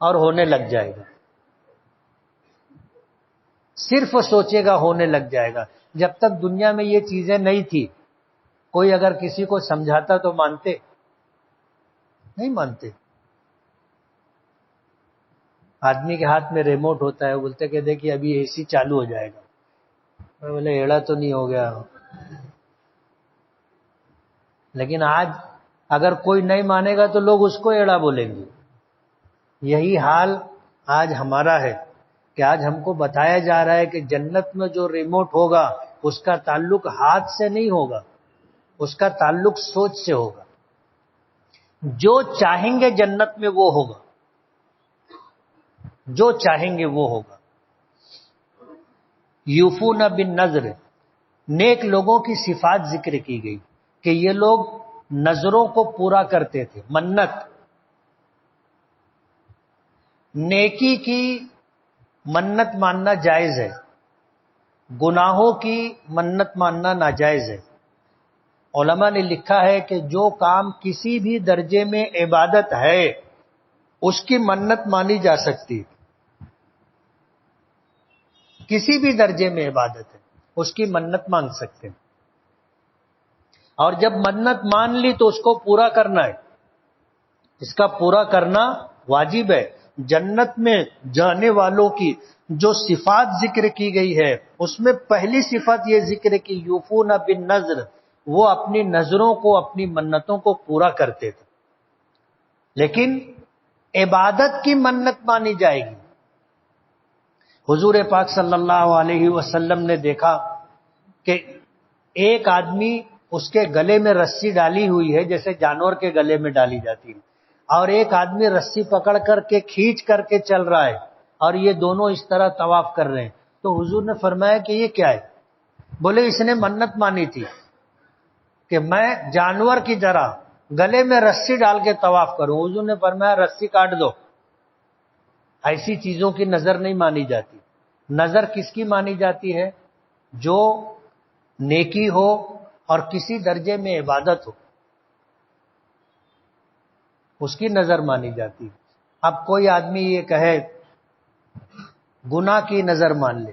اور ہونے لگ جائے گا. صرف سوچے گا ہونے لگ جائے گا. جب تک دنیا میں یہ چیزیں نہیں تھی، کوئی اگر کسی کو سمجھاتا تو مانتے؟ نہیں مانتے. آدمی کے ہاتھ میں ریموٹ ہوتا ہے، بولتے کہ دیکھیے ابھی اے سی چالو ہو جائے گا. میں بولے ایڑا تو نہیں ہو گیا. لیکن آج اگر کوئی نہیں مانے گا تو لوگ اس کو ایڑا بولیں گے. یہی حال آج ہمارا ہے کہ آج ہم کو بتایا جا رہا ہے کہ جنت میں جو ریموٹ ہوگا اس کا تعلق ہاتھ سے نہیں ہوگا، اس کا تعلق سوچ سے ہوگا. جو چاہیں گے جنت میں وہ ہوگا، جو چاہیں گے وہ ہوگا. یوفون بالنذر، نیک لوگوں کی صفات ذکر کی گئی کہ یہ لوگ نذروں کو پورا کرتے تھے. منت، نیکی کی منت ماننا جائز ہے، گناہوں کی منت ماننا ناجائز ہے. علماء نے لکھا ہے کہ جو کام کسی بھی درجے میں عبادت ہے اس کی منت مانی جا سکتی. کسی بھی درجے میں عبادت ہے اس کی منت مانگ سکتے ہیں، اور جب منت مان لی تو اس کو پورا کرنا ہے. اس کا پورا کرنا واجب ہے. جنت میں جانے والوں کی جو صفات ذکر کی گئی ہے اس میں پہلی صفت یہ ذکر کی یوفون بالنذر، وہ اپنی نذروں کو، اپنی منتوں کو پورا کرتے تھے. لیکن عبادت کی منت مانی جائے گی. حضور پاک صلی اللہ علیہ وسلم نے دیکھا کہ ایک آدمی، اس کے گلے میں رسی ڈالی ہوئی ہے جیسے جانور کے گلے میں ڈالی جاتی ہے، اور ایک آدمی رسی پکڑ کر کے کھینچ کر کے چل رہا ہے، اور یہ دونوں اس طرح طواف کر رہے ہیں. تو حضور نے فرمایا کہ یہ کیا ہے؟ بولے اس نے منت مانی تھی کہ میں جانور کی طرح گلے میں رسی ڈال کے طواف کروں. حضور نے فرمایا رسی کاٹ دو. ایسی چیزوں کی نظر نہیں مانی جاتی. نظر کس کی مانی جاتی ہے؟ جو نیکی ہو اور کسی درجے میں عبادت ہو، اس کی نظر مانی جاتی. اب کوئی آدمی یہ کہے، گناہ کی نظر مان لے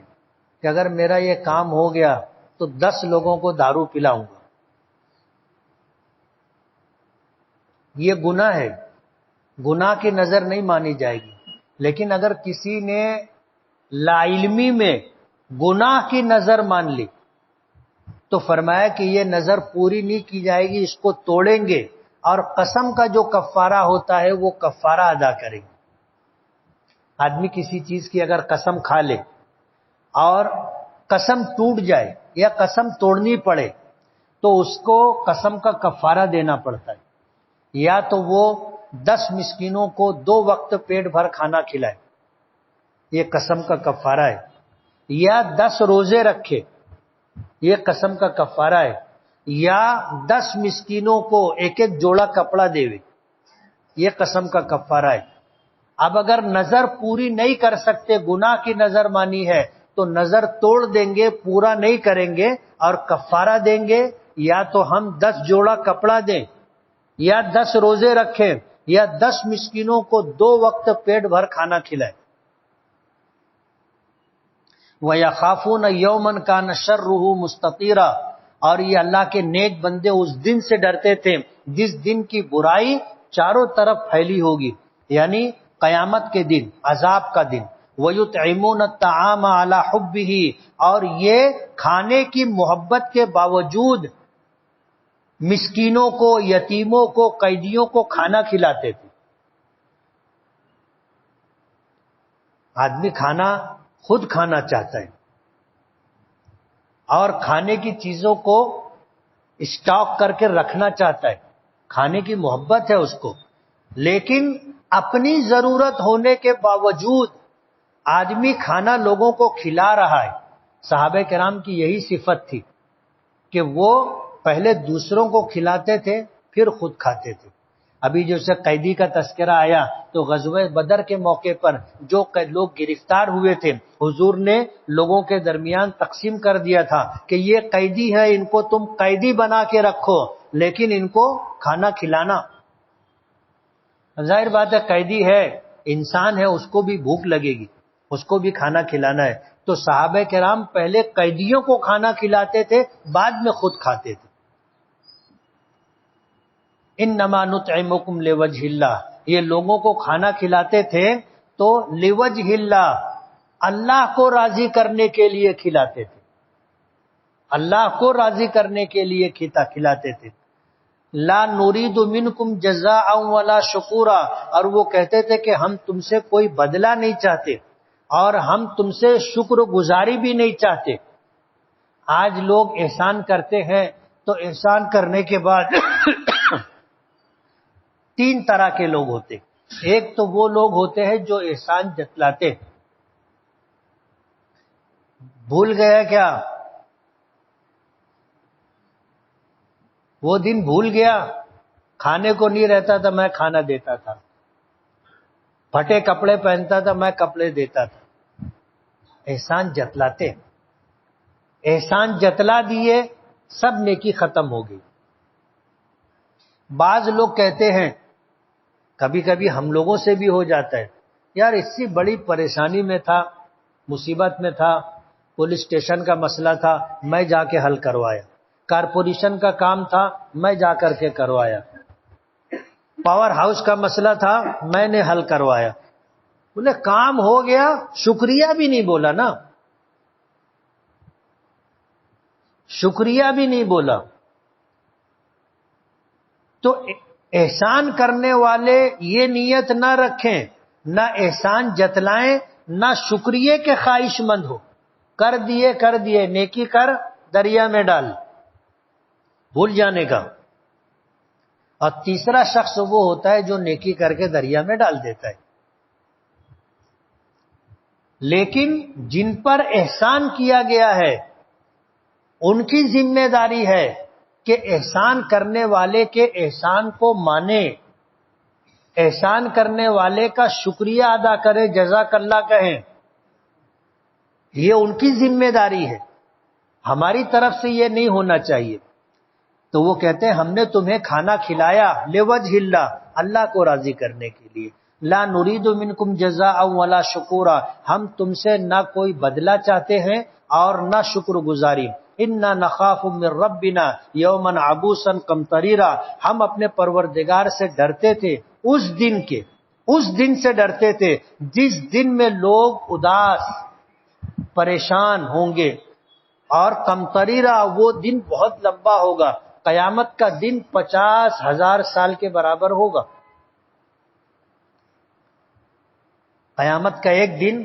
کہ اگر میرا یہ کام ہو گیا تو 10 لوگوں کو دارو پلاؤں گا. یہ گناہ ہے، گناہ کی نظر نہیں مانی جائے گی. لیکن اگر کسی نے لا علمی میں گناہ کی نظر مان لی تو فرمایا کہ یہ نظر پوری نہیں کی جائے گی، اس کو توڑیں گے اور قسم کا جو کفارہ ہوتا ہے وہ کفارہ ادا کریں گے. آدمی کسی چیز کی اگر قسم کھا لے اور قسم ٹوٹ جائے یا قسم توڑنی پڑے تو اس کو قسم کا کفارہ دینا پڑتا ہے. یا تو وہ 10 مسکینوں کو 2 وقت پیٹ بھر کھانا کھلائے، یہ قسم کا کفارہ ہے. یا 10 روزے رکھے، یہ قسم کا کفارہ ہے. یا 10 مسکینوں کو ایک ایک جوڑا کپڑا دے، یہ قسم کا کفارہ ہے. اب اگر نظر پوری نہیں کر سکتے، گناہ کی نظر مانی ہے تو نظر توڑ دیں گے، پورا نہیں کریں گے اور کفارہ دیں گے. یا تو ہم 10 جوڑا کپڑا دیں، یا 10 روزے رکھیں، یا 10 مسکینوں کو 2 وقت پیٹ بھر کھانا کھلائیں. وَيَخَافُونَ يَوْمًا كَانَ شَرُّهُ مُسْتَطِيرًا، اور یہ اللہ کے نیک بندے اس دن سے ڈرتے تھے جس دن کی برائی چاروں طرف پھیلی ہوگی، یعنی قیامت کے دن، عذاب کا دن. وَيُطْعِمُونَ الطَّعَامَ عَلَى حُبِّهِ، اور یہ کھانے کی محبت کے باوجود مسکینوں کو، یتیموں کو، قیدیوں کو کھانا کھلاتے تھے. آدمی کھانا خود کھانا چاہتا ہے اور کھانے کی چیزوں کو اسٹاک کر کے رکھنا چاہتا ہے، کھانے کی محبت ہے اس کو. لیکن اپنی ضرورت ہونے کے باوجود آدمی کھانا لوگوں کو کھلا رہا ہے. صحابہ کرام کی یہی صفت تھی کہ وہ پہلے دوسروں کو کھلاتے تھے پھر خود کھاتے تھے. ابھی جیسے قیدی کا تذکرہ آیا تو غزوہ بدر کے موقع پر جو لوگ گرفتار ہوئے تھے، حضور نے لوگوں کے درمیان تقسیم کر دیا تھا کہ یہ قیدی ہے، ان کو تم قیدی بنا کے رکھو لیکن ان کو کھانا کھلانا. ظاہر بات ہے قیدی ہے، انسان ہے، اس کو بھی بھوک لگے گی، اس کو بھی کھانا کھلانا ہے. تو صحابہ کرام پہلے قیدیوں کو کھانا کھلاتے تھے، بعد میں خود کھاتے تھے. انما نطعمکم لوجہ اللہ، یہ لوگوں کو کھانا کھلاتے تھے تو لوجہ اللہ، اللہ کو راضی کرنے کے لیے کھلاتے تھے، اللہ کو راضی کرنے کے لیے کھلاتے تھے. لا نريد منکم جزاء ولا شکورا، اور وہ کہتے تھے کہ ہم تم سے کوئی بدلہ نہیں چاہتے اور ہم تم سے شکر گزاری بھی نہیں چاہتے. آج لوگ احسان کرتے ہیں تو احسان کرنے کے بعد 3 طرح کے لوگ ہوتے. ایک تو وہ لوگ ہوتے ہیں جو احسان جتلاتے، بھول گیا کیا، وہ دن بھول گیا، کھانے کو نہیں رہتا تھا میں کھانا دیتا تھا، پھٹے کپڑے پہنتا تھا میں کپڑے دیتا تھا. احسان جتلاتے، احسان جتلا دیے سب نیکی ختم ہو گئی. بعض لوگ کہتے ہیں، کبھی کبھی ہم لوگوں سے بھی ہو جاتا ہے، یار اس سے بڑی پریشانی میں تھا، مصیبت میں تھا، پولیس اسٹیشن کا مسئلہ تھا میں جا کے حل کروایا، کارپوریشن کا کام تھا میں جا کر کے کروایا، پاور ہاؤس کا مسئلہ تھا میں نے حل کروایا. بولے کام ہو گیا، شکریہ بھی نہیں بولا نا، شکریہ بھی نہیں بولا. تو احسان کرنے والے یہ نیت نہ رکھیں، نہ احسان جتلائیں نہ شکریہ کے خواہش مند ہو. کر دیے نیکی کر دریا میں ڈال، بھول جانے کا. اور تیسرا شخص وہ ہوتا ہے جو نیکی کر کے دریا میں ڈال دیتا ہے. لیکن جن پر احسان کیا گیا ہے ان کی ذمہ داری ہے کہ احسان کرنے والے کے احسان کو مانے، احسان کرنے والے کا شکریہ ادا کرے، جزاک اللہ کہیں. یہ ان کی ذمہ داری ہے، ہماری طرف سے یہ نہیں ہونا چاہیے. تو وہ کہتے ہیں ہم نے تمہیں کھانا کھلایا لوجہ اللہ، اللہ کو راضی کرنے کے لیے. لا نريد منکم جزاء ولا شکورا، ہم تم سے نہ کوئی بدلہ چاہتے ہیں اور نہ شکر گزاری. انا نخاف من ربنا یوما عبوسا قمطریرا، ہم اپنے پروردگار سے ڈرتے تھے اس دن سے ڈرتے تھے جس دن میں لوگ اداس پریشان ہوں گے، اور قمطریرا وہ دن بہت لمبا ہوگا، قیامت کا دن 50,000 سال کے برابر ہوگا۔ قیامت کا ایک دن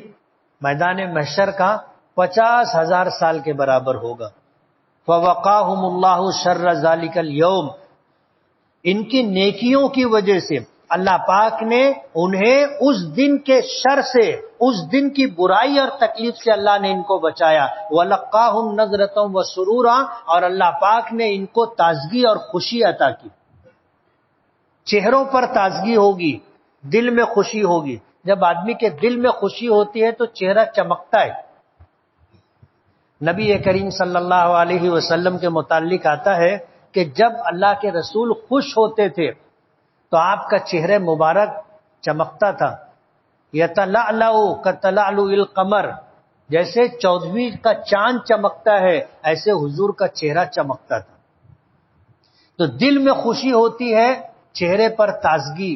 میدان محشر کا 50,000 سال کے برابر ہوگا۔ فوقاہم اللہ شر ذالک اليوم، ان کی نیکیوں کی وجہ سے اللہ پاک نے انہیں اس دن کے شر سے، اس دن کی برائی اور تکلیف سے اللہ نے ان کو بچایا۔ وَلَقَّاهُمْ نَضْرَةً وَسُرُورًا، اور اللہ پاک نے ان کو تازگی اور خوشی عطا کی۔ چہروں پر تازگی ہوگی، دل میں خوشی ہوگی۔ جب آدمی کے دل میں خوشی ہوتی ہے تو چہرہ چمکتا ہے۔ نبی کریم صلی اللہ علیہ وسلم کے متعلق آتا ہے کہ جب اللہ کے رسول خوش ہوتے تھے تو آپ کا چہرہ مبارک چمکتا تھا۔ یتلألؤ کتلألؤ القمر، جیسے 14ویں کا چاند چمکتا ہے ایسے حضور کا چہرہ چمکتا تھا۔ تو دل میں خوشی ہوتی ہے، چہرے پر تازگی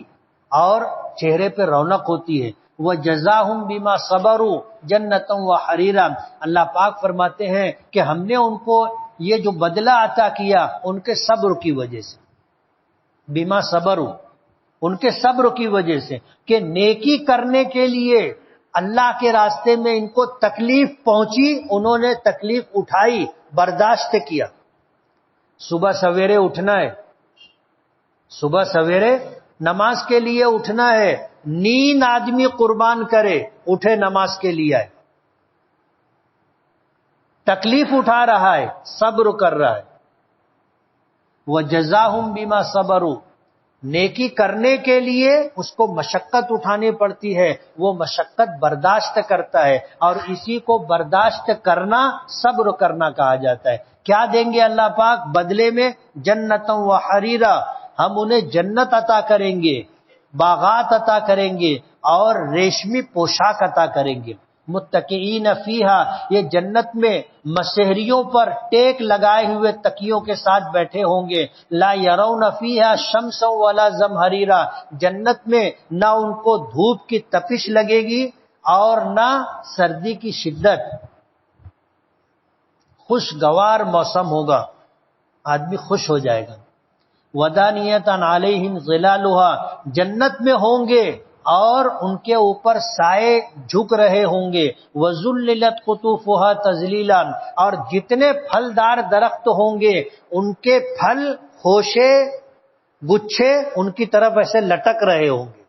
اور چہرے پہ رونق ہوتی ہے۔ وَجَزَاهُمْ بِمَا صَبَرُوا جَنَّةً وَحَرِيرًا، اللہ پاک فرماتے ہیں کہ ہم نے ان کو یہ جو بدلہ عطا کیا ان کے صبر کی وجہ سے، بما صبروا، ان کے صبر کی وجہ سے، کہ نیکی کرنے کے لیے اللہ کے راستے میں ان کو تکلیف پہنچی، انہوں نے تکلیف اٹھائی، برداشت کیا۔ صبح سویرے اٹھنا ہے، صبح سویرے نماز کے لیے اٹھنا ہے، نیند آدمی قربان کرے، اٹھے نماز کے لیے آئے، تکلیف اٹھا رہا ہے، صبر کر رہا ہے۔ وَجَزَاهُمْ بِمَا صَبَرُوا، نیکی کرنے کے لیے اس کو مشقت اٹھانی پڑتی ہے، وہ مشقت برداشت کرتا ہے، اور اسی کو برداشت کرنا صبر کرنا کہا جاتا ہے۔ کیا دیں گے اللہ پاک بدلے میں؟ جنتاً وحریرا، ہم انہیں جنت عطا کریں گے، باغات عطا کریں گے اور ریشمی پوشاک عطا کریں گے۔ متکئین فیہا، یہ جنت میں مسہریوں پر ٹیک لگائے ہوئے تکیوں کے ساتھ بیٹھے ہوں گے۔ لا یرون فیہا شمسا ولا زمہریرا، جنت میں نہ ان کو دھوپ کی تپش لگے گی اور نہ سردی کی شدت، خوشگوار موسم ہوگا، آدمی خوش ہو جائے گا۔ ودانیۃ علیہم ظلالھا، جنت میں ہوں گے اور ان کے اوپر سائے جھک رہے ہوں گے۔ وذللت قطوفھا تذلیلا، اور جتنے پھلدار درخت ہوں گے ان کے پھل، خوشے، گچھے ان کی طرف ایسے لٹک رہے ہوں گے۔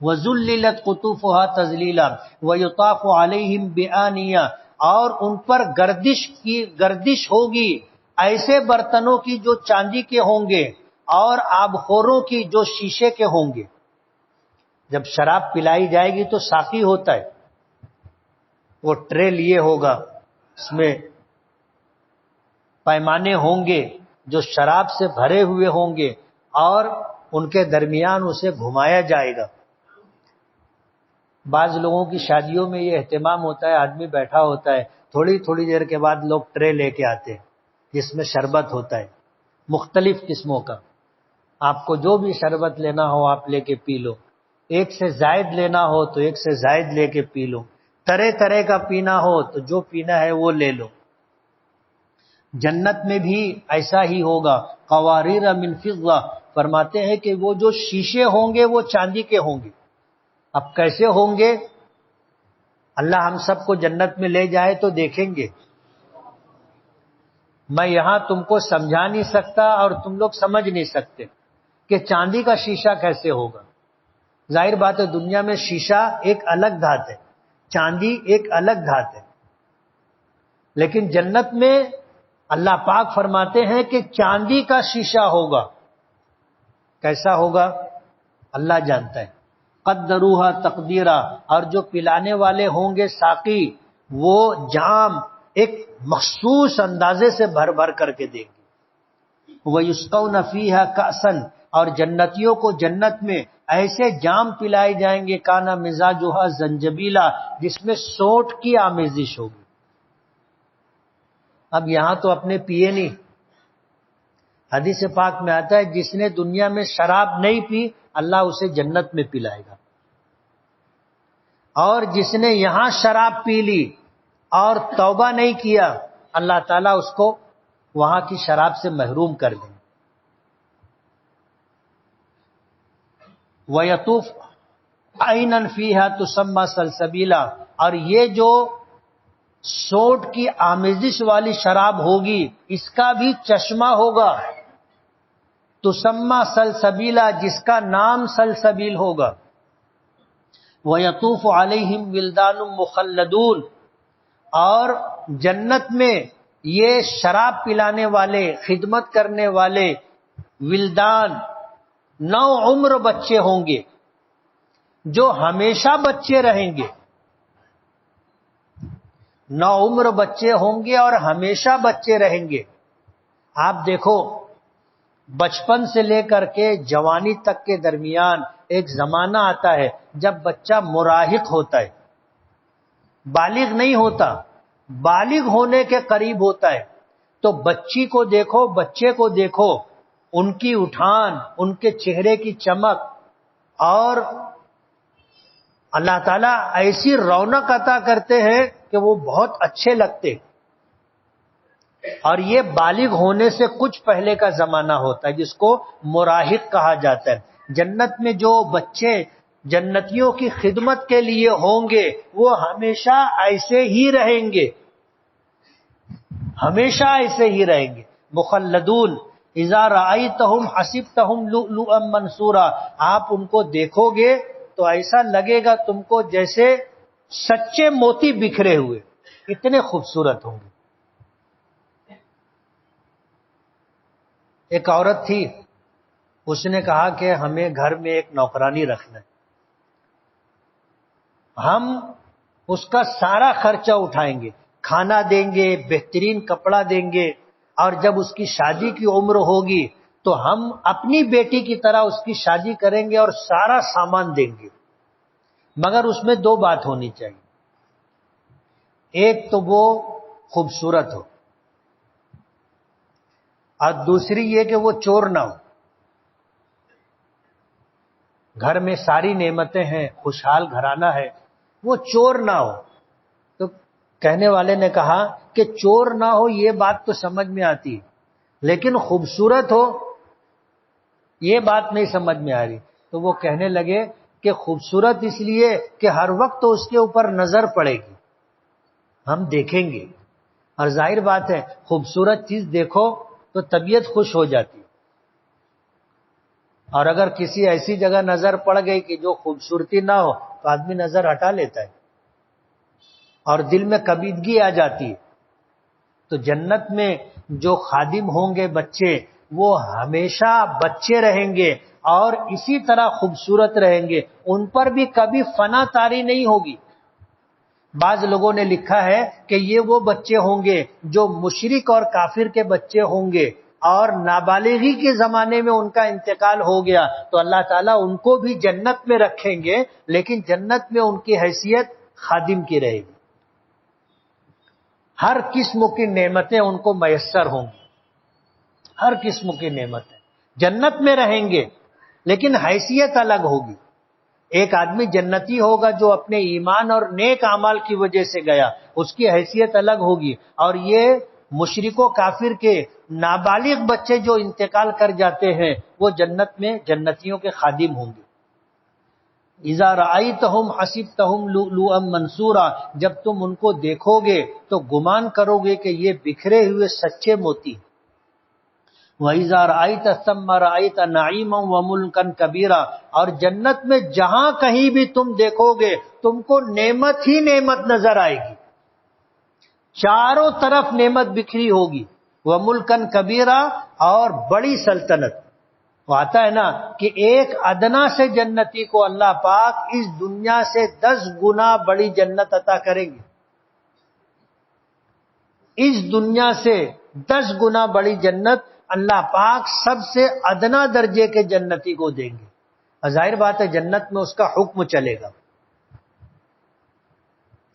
وذللت قطوفھا تذلیلا ویطاف علیہم بآنیہ، اور ان پر گردش ہوگی ایسے برتنوں کی جو چاندی کے ہوں گے، اور آبخوروں کی جو شیشے کے ہوں گے۔ جب شراب پلائی جائے گی تو ساقی ہوتا ہے، وہ ٹرے لیے ہوگا، اس میں پیمانے ہوں گے جو شراب سے بھرے ہوئے ہوں گے، اور ان کے درمیان اسے گھمایا جائے گا۔ بعض لوگوں کی شادیوں میں یہ اہتمام ہوتا ہے، آدمی بیٹھا ہوتا ہے، تھوڑی دیر کے بعد لوگ ٹرے لے کے آتے ہیں جس میں شربت ہوتا ہے مختلف قسموں کا۔ آپ کو جو بھی شربت لینا ہو آپ لے کے پی لو، ایک سے زائد لینا ہو تو ایک سے زائد لے کے پی لو، طرح کا پینا ہو تو جو پینا ہے وہ لے لو۔ جنت میں بھی ایسا ہی ہوگا۔ قواریر من فضہ، فرماتے ہیں کہ وہ جو شیشے ہوں گے وہ چاندی کے ہوں گے۔ اب کیسے ہوں گے؟ اللہ ہم سب کو جنت میں لے جائے تو دیکھیں گے۔ میں یہاں تم کو سمجھا نہیں سکتا اور تم لوگ سمجھ نہیں سکتے کہ چاندی کا شیشہ کیسے ہوگا۔ ظاہر بات ہے دنیا میں شیشہ ایک الگ دھات ہے، چاندی ایک الگ دھات ہے، لیکن جنت میں اللہ پاک فرماتے ہیں کہ چاندی کا شیشہ ہوگا۔ کیسا ہوگا اللہ جانتا ہے۔ قدروہا تقدیرا، اور جو پلانے والے ہوں گے ساقی، وہ جام ایک مخصوص اندازے سے بھر بھر کر کے دیں گے۔ وَيُسْقَوْنَ فِيهَا كَأْسًا، اور جنتیوں کو جنت میں ایسے جام پلائے جائیں گے، کانا مزاجھا زنجبیلا، جس میں سونٹ کی آمیزش ہوگی۔ اب یہاں تو اپنے پیے نہیں. حدیث پاک میں آتا ہے جس نے دنیا میں شراب نہیں پی اللہ اسے جنت میں پلائے گا، اور جس نے یہاں شراب پی لی اور توبہ نہیں کیا اللہ تعالیٰ اس کو وہاں کی شراب سے محروم کر دیں. وَيَطُوفُ عَيْنًا فِيهَا تُسَمَّى سَلْسَبِيلًا، اور یہ جو سوٹ کی آمیزش والی شراب ہوگی اس کا بھی چشمہ ہوگا، تسمى سلسبیلا، جس کا نام سلسبیل ہوگا. وَيَطُوفُ عَلَيْهِمْ وِلْدَانٌ مُخَلَّدُونَ، اور جنت میں یہ شراب پلانے والے، خدمت کرنے والے ولدان، 9 عمر بچے ہوں گے جو ہمیشہ بچے رہیں گے. 9 عمر بچے ہوں گے اور ہمیشہ بچے رہیں گے. آپ دیکھو بچپن سے لے کر کے جوانی تک کے درمیان ایک زمانہ آتا ہے جب بچہ مراہق ہوتا ہے، بالغ نہیں ہوتا، بالغ ہونے کے قریب ہوتا ہے. تو بچی کو دیکھو، بچے کو دیکھو، ان کی اٹھان، ان کے چہرے کی چمک، اور اللہ تعالیٰ ایسی رونق عطا کرتے ہیں کہ وہ بہت اچھے لگتے. اور یہ بالغ ہونے سے کچھ پہلے کا زمانہ ہوتا ہے جس کو مراہق کہا جاتا ہے. جنت میں جو بچے جنتیوں کی خدمت کے لیے ہوں گے وہ ہمیشہ ایسے ہی رہیں گے، ہمیشہ ایسے ہی رہیں گے. مخلدون اذا رأیتہم حسبتہم لؤلؤا منثورا، آپ ان کو دیکھو گے تو ایسا لگے گا تم کو جیسے سچے موتی بکھرے ہوئے، اتنے خوبصورت ہوں گے. ایک عورت تھی، اس نے کہا کہ ہمیں گھر میں ایک نوکرانی رکھنا ہے، ہم اس کا سارا خرچہ اٹھائیں گے، کھانا دیں گے، بہترین کپڑا دیں گے، اور جب اس کی شادی کی عمر ہوگی تو ہم اپنی بیٹی کی طرح اس کی شادی کریں گے اور سارا سامان دیں گے. مگر اس میں 2 بات ہونی چاہیے. ایک تو وہ خوبصورت ہو، اور دوسری یہ کہ وہ چور نہ ہو. گھر میں ساری نعمتیں ہیں، خوشحال گھرانہ ہے، وہ چور نہ ہو. تو کہنے والے نے کہا کہ چور نہ ہو یہ بات تو سمجھ میں آتی، لیکن خوبصورت ہو یہ بات نہیں سمجھ میں آ رہی. تو وہ کہنے لگے کہ خوبصورت اس لیے کہ ہر وقت تو اس کے اوپر نظر پڑے گی، ہم دیکھیں گے. اور ظاہر بات ہے خوبصورت چیز دیکھو تو طبیعت خوش ہو جاتی، اور اگر کسی ایسی جگہ نظر پڑ گئی کہ جو خوبصورتی نہ ہو تو آدمی نظر ہٹا لیتا ہے اور دل میں کبیدگی آ جاتی ہے. تو جنت میں جو خادم ہوں گے بچے، وہ ہمیشہ بچے رہیں گے اور اسی طرح خوبصورت رہیں گے، ان پر بھی کبھی فنا طاری نہیں ہوگی. بعض لوگوں نے لکھا ہے کہ یہ وہ بچے ہوں گے جو مشرک اور کافر کے بچے ہوں گے اور نابالغی کے زمانے میں ان کا انتقال ہو گیا تو اللہ تعالیٰ ان کو بھی جنت میں رکھیں گے، لیکن جنت میں ان کی حیثیت خادم کی رہے گی. ہر قسم کی نعمتیں ان کو میسر ہوں گی، ہر قسم کی نعمتیں جنت میں رہیں گے، لیکن حیثیت الگ ہوگی. ایک آدمی جنتی ہوگا جو اپنے ایمان اور نیک اعمال کی وجہ سے گیا، اس کی حیثیت الگ ہوگی. اور یہ مشرک و کافر کے نابالغ بچے جو انتقال کر جاتے ہیں وہ جنت میں جنتیوں کے خادم ہوں گے. اذا رأیتہم حسبتہم لؤلؤا منثورا، جب تم ان کو دیکھو گے تو گمان کرو گے کہ یہ بکھرے ہوئے سچے موتی. وَإِذَا رَأَيْتَ ثَمَّ رَأَيْتَ نَعِيمًا وَمُلْكًا كَبِيرًا، اور جنت میں جہاں کہیں بھی تم دیکھو گے تم کو نعمت ہی نعمت نظر آئے گی، چاروں طرف نعمت بکھری ہوگی. وَمُلْكًا كَبِيرًا، اور بڑی سلطنت. وہ آتا ہے نا کہ ایک ادنا سے جنتی کو اللہ پاک اس دنیا سے 10 گنا بڑی جنت عطا کریں گے. اس دنیا سے 10 گنا بڑی جنت اللہ پاک سب سے ادنا درجے کے جنتی کو دیں گے. ظاہر بات ہے جنت میں اس کا حکم چلے گا.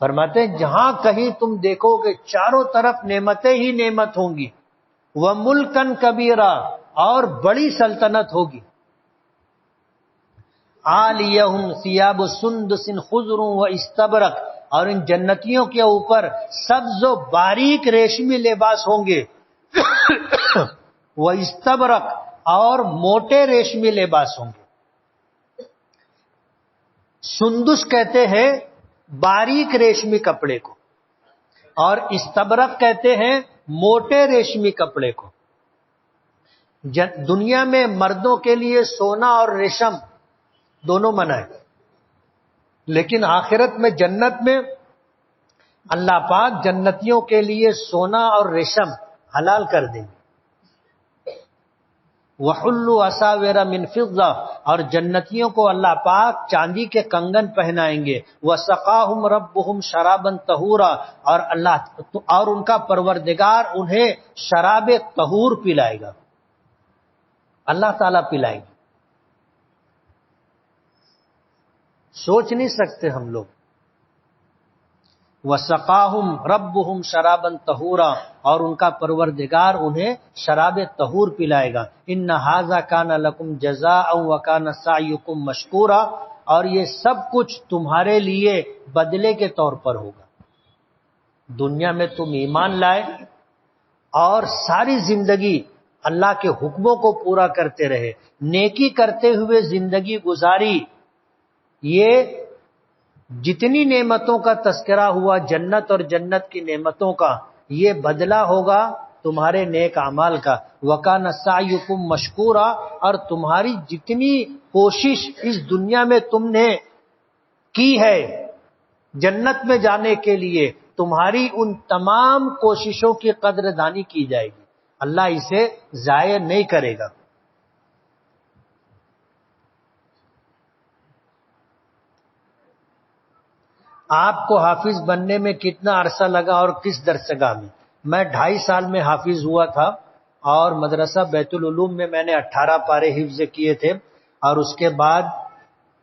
فرماتے ہیں جہاں کہیں تم دیکھو کہ چاروں طرف نعمتیں ہی نعمت ہوں گی، وہ ملکن کبیرہ، اور بڑی سلطنت ہوگی، عالیہم ثیاب سندس خضر و استبرق، اور ان جنتیوں کے اوپر سبز و باریک ریشمی لباس ہوں گے، وہ استبرق، اور موٹے ریشمی لباس ہوں گے۔ سندس کہتے ہیں باریک ریشمی کپڑے کو، اور استبرق کہتے ہیں موٹے ریشمی کپڑے کو۔ دنیا میں مردوں کے لیے سونا اور ریشم دونوں منع ہے، لیکن آخرت میں جنت میں اللہ پاک جنتیوں کے لیے سونا اور ریشم حلال کر دیں گے۔ وَحُلُّوا أَسَاوِرَ مِن فِضَّةٍ، اور جنتیوں کو اللہ پاک چاندی کے کنگن پہنائیں گے۔ وَسَقَاهُمْ رَبُّهُمْ شَرَابًا طَهُورًا، اور ان کا پروردگار انہیں شراب طہور پلائے گا، اللہ تعالیٰ پلائیں گے۔ سوچ نہیں سکتے ہم لوگ۔ وَسَقَاهُمْ رَبُّهُمْ شَرَابًا طَهُورًا، اور ان کا پروردگار انہیں شراب طہور پلائے گا۔ إِنَّ هَذَا كَانَ لَكُمْ جَزَاءً وَكَانَ سَعْيُكُمْ مَشْكُورًا، اور یہ سب کچھ تمہارے لیے بدلے کے طور پر ہوگا۔ دنیا میں تم ایمان لائے اور ساری زندگی اللہ کے حکموں کو پورا کرتے رہے، نیکی کرتے ہوئے زندگی گزاری، یہ جتنی نعمتوں کا تذکرہ ہوا جنت اور جنت کی نعمتوں کا، یہ بدلہ ہوگا تمہارے نیک اعمال کا۔ وَكَانَ سَعْيُكُمْ مَشْكُورًا، اور تمہاری جتنی کوشش اس دنیا میں تم نے کی ہے جنت میں جانے کے لیے، تمہاری ان تمام کوششوں کی قدردانی کی جائے گی، اللہ اسے ضائع نہیں کرے گا۔ آپ کو حافظ بننے میں کتنا عرصہ لگا اور کس درسگاہ میں؟ میں 2.5 سال میں حافظ ہوا تھا، اور مدرسہ بیت العلوم میں میں نے 18 پارے حفظ کیے تھے، اور اس کے بعد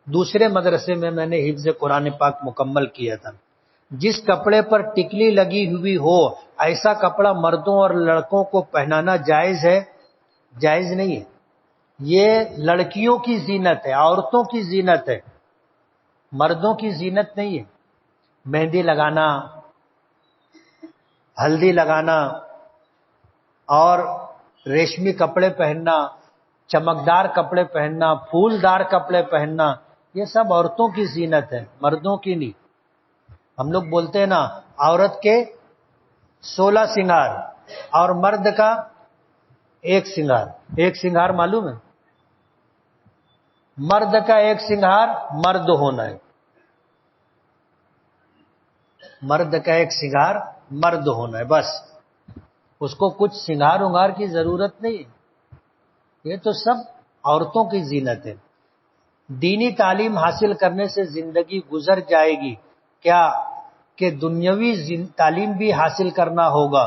دوسرے مدرسے میں نے حفظ قرآن پاک مکمل کیا تھا۔ جس کپڑے پر ٹکلی لگی ہوئی ہو ایسا کپڑا مردوں اور لڑکوں کو پہنانا جائز ہے؟ جائز نہیں ہے، یہ لڑکیوں کی زینت ہے، عورتوں کی زینت ہے، مردوں کی زینت نہیں ہے۔ مہندی لگانا، ہلدی لگانا، اور ریشمی کپڑے پہننا، چمکدار کپڑے پہننا، پھولدار کپڑے پہننا، یہ سب عورتوں کی زینت ہے، مردوں کی نہیں۔ ہم لوگ بولتے ہیں نا عورت کے 16 سنگار اور مرد کا 1 سنگار۔ 1 سنگار معلوم ہے؟ مرد کا 1 سنگار مرد ہونا ہے، مرد کا 1 سنگار مرد ہونا ہے، بس اس کو کچھ سنگار ونگار کی ضرورت نہیں ہے، یہ تو سب عورتوں کی زینت ہے۔ دینی تعلیم حاصل کرنے سے زندگی گزر جائے گی کیا کہ دنیاوی تعلیم بھی حاصل کرنا ہوگا؟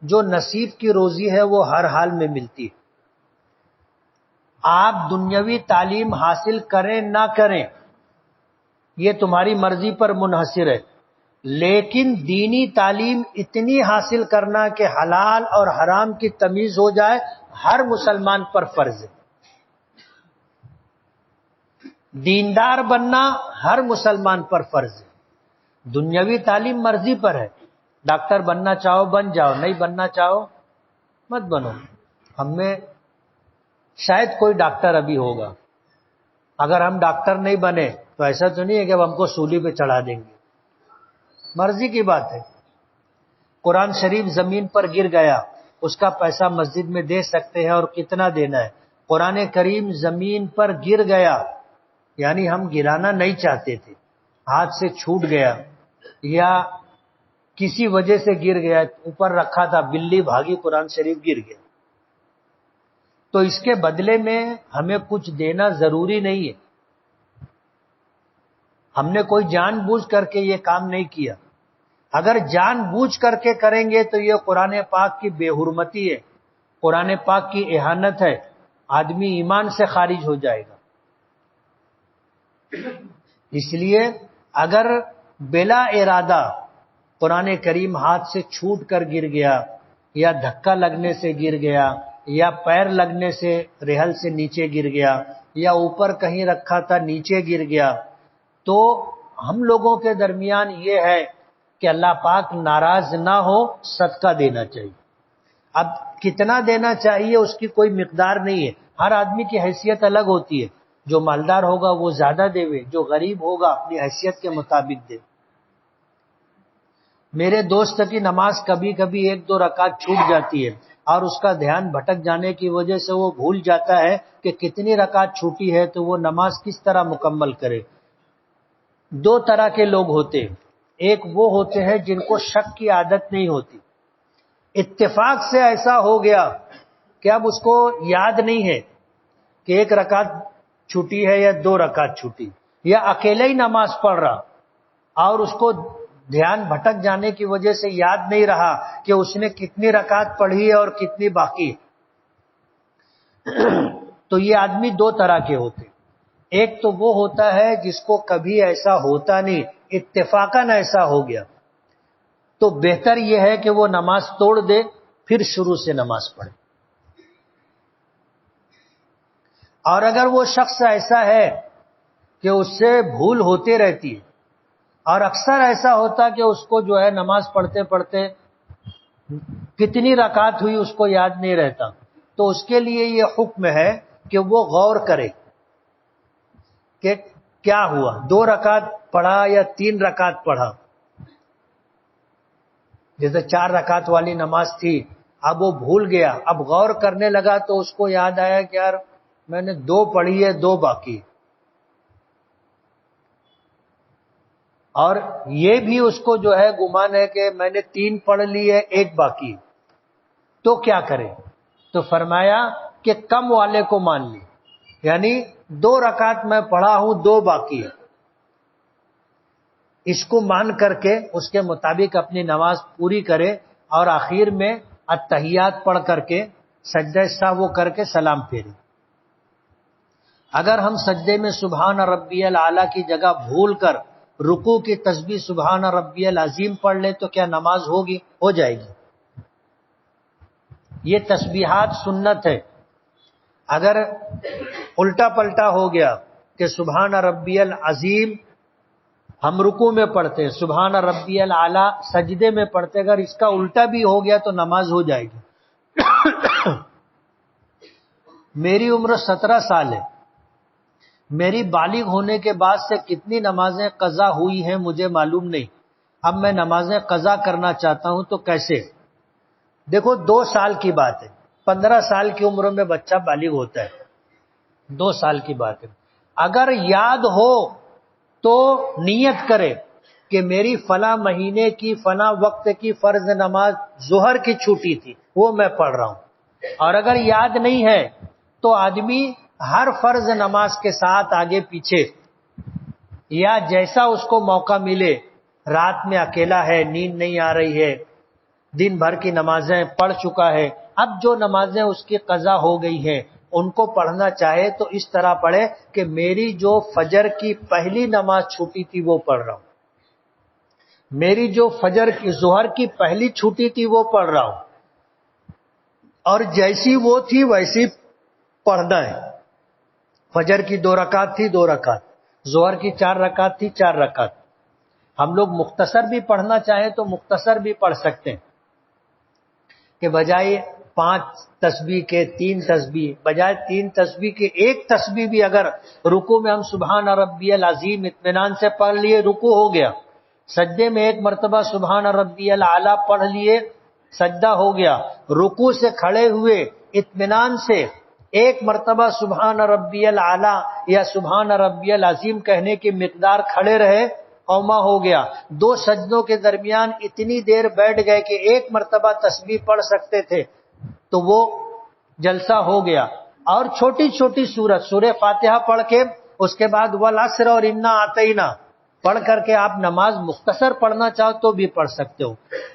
جو نصیب کی روزی ہے وہ ہر حال میں ملتی ہے۔ آپ دنیاوی تعلیم حاصل کریں نہ کریں یہ تمہاری مرضی پر منحصر ہے، لیکن دینی تعلیم اتنی حاصل کرنا کہ حلال اور حرام کی تمیز ہو جائے ہر مسلمان پر فرض ہے۔ دیندار بننا ہر مسلمان پر فرض ہے۔ دنیاوی تعلیم مرضی پر ہے، ڈاکٹر بننا چاہو بن جاؤ، نہیں بننا چاہو مت بنو۔ ہم میں شاید کوئی ڈاکٹر ابھی ہوگا، اگر ہم ڈاکٹر نہیں بنے تو ایسا تو نہیں ہے کہ اب ہم کو سولی پہ چڑھا دیں گے، مرضی کی بات ہے۔ قرآن شریف زمین پر گر گیا، اس کا پیسہ مسجد میں دے سکتے ہیں، اور کتنا دینا ہے۔ قرآن کریم زمین پر گر گیا یعنی ہم گرانا نہیں چاہتے تھے، ہاتھ سے چھوٹ گیا یا کسی وجہ سے گر گیا، اوپر رکھا تھا بلی بھاگی قرآن شریف گر گیا، تو اس کے بدلے میں ہمیں کچھ دینا ضروری نہیں ہے۔ ہم نے کوئی جان بوجھ کر کے یہ کام نہیں کیا، اگر جان بوجھ کر کے کریں گے تو یہ قرآن پاک کی بے حرمتی ہے، قرآن پاک کی اہانت ہے، آدمی ایمان سے خارج ہو جائے گا۔ اس لیے اگر بلا ارادہ قرآن کریم ہاتھ سے چھوٹ کر گر گیا، یا دھکا لگنے سے گر گیا، یا پیر لگنے سے رحل سے نیچے گر گیا، یا اوپر کہیں رکھا تھا نیچے گر گیا، تو ہم لوگوں کے درمیان یہ ہے کہ اللہ پاک ناراض نہ ہو، صدقہ دینا چاہیے۔ اب کتنا دینا چاہیے اس کی کوئی مقدار نہیں ہے، ہر آدمی کی حیثیت الگ ہوتی ہے، جو مالدار ہوگا وہ زیادہ دے، جو غریب ہوگا اپنی حیثیت کے مطابق دے۔ میرے دوست کی نماز کبھی کبھی 1-2 رکعت چھوٹ جاتی ہے، اور اس کا دھیان بھٹک جانے کی وجہ سے وہ بھول جاتا ہے کہ کتنی رکعت چھوٹی ہے، تو وہ نماز کس طرح مکمل کرے۔ 2 طرح کے لوگ ہوتے ہیں، ایک وہ ہوتے ہیں جن کو شک کی عادت نہیں ہوتی، اتفاق سے ایسا ہو گیا کہ اب اس کو یاد نہیں ہے کہ 1 رکعت چھوٹی ہے یا 2 رکعت چھوٹی، یا اکیلے ہی نماز پڑھ رہا اور اس کو دھیان بھٹک جانے کی وجہ سے یاد نہیں رہا کہ اس نے کتنی رکعت پڑھی ہے اور کتنی باقی۔ تو یہ آدمی 2 طرح کے ہوتے، ایک تو وہ ہوتا ہے جس کو کبھی ایسا ہوتا نہیں، اتفاقاً ایسا ہو گیا، تو بہتر یہ ہے کہ وہ نماز توڑ دے، پھر شروع سے نماز پڑھے۔ اور اگر وہ شخص ایسا ہے کہ اس سے بھول ہوتی رہتی ہے، اور اکثر ایسا ہوتا کہ اس کو جو ہے نماز پڑھتے پڑھتے کتنی رکعت ہوئی اس کو یاد نہیں رہتا، تو اس کے لیے یہ حکم ہے کہ وہ غور کرے کہ کیا ہوا، 2 رکعت پڑھا یا 3 رکعت پڑھا۔ جیسے 4 رکعت والی نماز تھی، اب وہ بھول گیا، اب غور کرنے لگا تو اس کو یاد آیا کہ یار میں نے 2 پڑھی ہے، 2 باقی، اور یہ بھی اس کو جو ہے گمان ہے کہ میں نے 3 پڑھ لی ہے، 1 باقی، تو کیا کرے؟ تو فرمایا کہ کم والے کو مان لی، یعنی 2 رکعت میں پڑھا ہوں، 2 باقی ہے، اس کو مان کر کے اس کے مطابق اپنی نماز پوری کرے، اور آخر میں التحیات پڑھ کر کے سجدہ سہو کر کے سلام پھیرے۔ اگر ہم سجدے میں سبحان ربی الاعلیٰ کی جگہ بھول کر رکوع کی تسبیح سبحان ربی العظیم پڑھ لیں تو کیا نماز ہوگی؟ ہو جائے گی۔ یہ تسبیحات سنت ہے۔ اگر الٹا پلٹا ہو گیا کہ سبحان ربی العظیم ہم رکوع میں پڑھتے، سبحان ربی الاعلیٰ سجدے میں پڑھتے، اگر اس کا الٹا بھی ہو گیا تو نماز ہو جائے گی۔ میری عمر 17 سال ہے، میری بالغ ہونے کے بعد سے کتنی نمازیں قضا ہوئی ہیں مجھے معلوم نہیں، اب میں نمازیں قضا کرنا چاہتا ہوں تو کیسے؟ دیکھو 2 سال کی بات ہے، 15 سال کی عمر میں بچہ بالغ ہوتا ہے، 2 سال کی بات ہے۔ اگر یاد ہو تو نیت کرے کہ میری فلاں مہینے کی فلاں وقت کی فرض نماز ظہر کی چھوٹی تھی، وہ میں پڑھ رہا ہوں۔ اور اگر یاد نہیں ہے تو آدمی ہر فرض نماز کے ساتھ آگے پیچھے، یا جیسا اس کو موقع ملے، رات میں اکیلا ہے، نیند نہیں آ رہی ہے، دن بھر کی نمازیں پڑھ چکا ہے، اب جو نمازیں اس کی قضا ہو گئی ہیں ان کو پڑھنا چاہے تو اس طرح پڑھے کہ میری جو فجر کی پہلی نماز چھوٹی تھی وہ پڑھ رہا ہوں، میری جو فجر کی ظہر کی پہلی چھوٹی تھی وہ پڑھ رہا ہوں، اور جیسی وہ تھی ویسی پڑھنا ہے۔ فجر کی 2 رکعت تھی، 2 رکعت، ظہر کی 4 رکعت تھی، 4 رکعت۔ ہم لوگ مختصر بھی پڑھنا چاہیں تو مختصر بھی پڑھ سکتے ہیں، کہ بجائے 5 تسبیح کے 3 تسبیح، بجائے 3 تسبیح کے 1 تسبیح بھی اگر رکوع میں ہم سبحان ربی العظیم اطمینان سے پڑھ لیے، رکوع ہو گیا، سجدے میں 1 مرتبہ سبحان ربی الاعلیٰ پڑھ لیے، سجدہ ہو گیا، رکوع سے کھڑے ہوئے اطمینان سے 1 مرتبہ سبحان ربی الاعلیٰ یا سبحان ربی العظیم کہنے کی مقدار کھڑے رہے، قوما ہو گیا، 2 سجدوں کے درمیان اتنی دیر بیٹھ گئے کہ 1 مرتبہ تسبیح پڑھ سکتے تھے، تو وہ جلسہ ہو گیا۔ اور چھوٹی چھوٹی سورہ فاتحہ پڑھ کے اس کے بعد والعصر اور انا اعطینا پڑھ کر کے آپ نماز مختصر پڑھنا چاہو تو بھی پڑھ سکتے ہو۔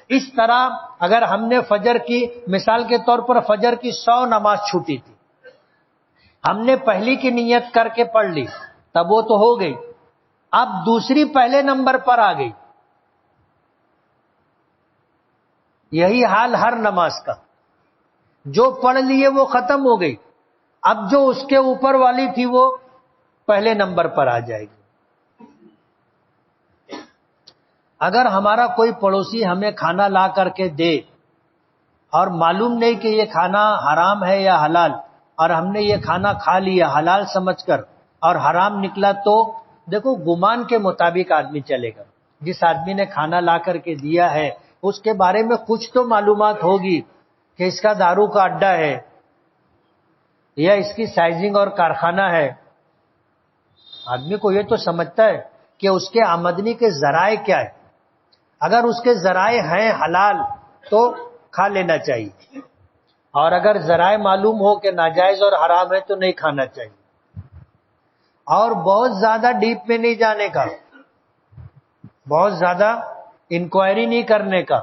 اس طرح اگر ہم نے فجر کی، مثال کے طور پر فجر کی 100 نماز چھوٹی تھی، ہم نے پہلی کی نیت کر کے پڑھ لی، تب وہ تو ہو گئی، اب دوسری پہلے نمبر پر آ گئی. یہی حال ہر نماز کا. جو پڑھ لیے وہ ختم ہو گئی. اب جو اس کے اوپر والی تھی وہ پہلے نمبر پر آ جائے گی. اگر ہمارا کوئی پڑوسی ہمیں کھانا لا کر کے دے اور معلوم نہیں کہ یہ کھانا حرام ہے یا حلال، اور ہم نے یہ کھانا کھا لیا حلال سمجھ کر اور حرام نکلا، تو دیکھو گمان کے مطابق آدمی چلے گا. جس آدمی نے کھانا لا کر کے دیا ہے اس کے بارے میں کچھ تو معلومات ہوگی کہ اس کا دارو کا اڈا ہے یا اس کی سائزنگ اور کارخانہ ہے. آدمی کو یہ تو سمجھتا ہے کہ اس کے آمدنی کے ذرائع کیا ہے. اگر اس کے ذرائع ہیں حلال تو کھا لینا چاہیے، اور اگر ذرائع معلوم ہو کہ ناجائز اور حرام ہے تو نہیں کھانا چاہیے. اور بہت زیادہ ڈیپ میں نہیں جانے کا، بہت زیادہ انکوائری نہیں کرنے کا.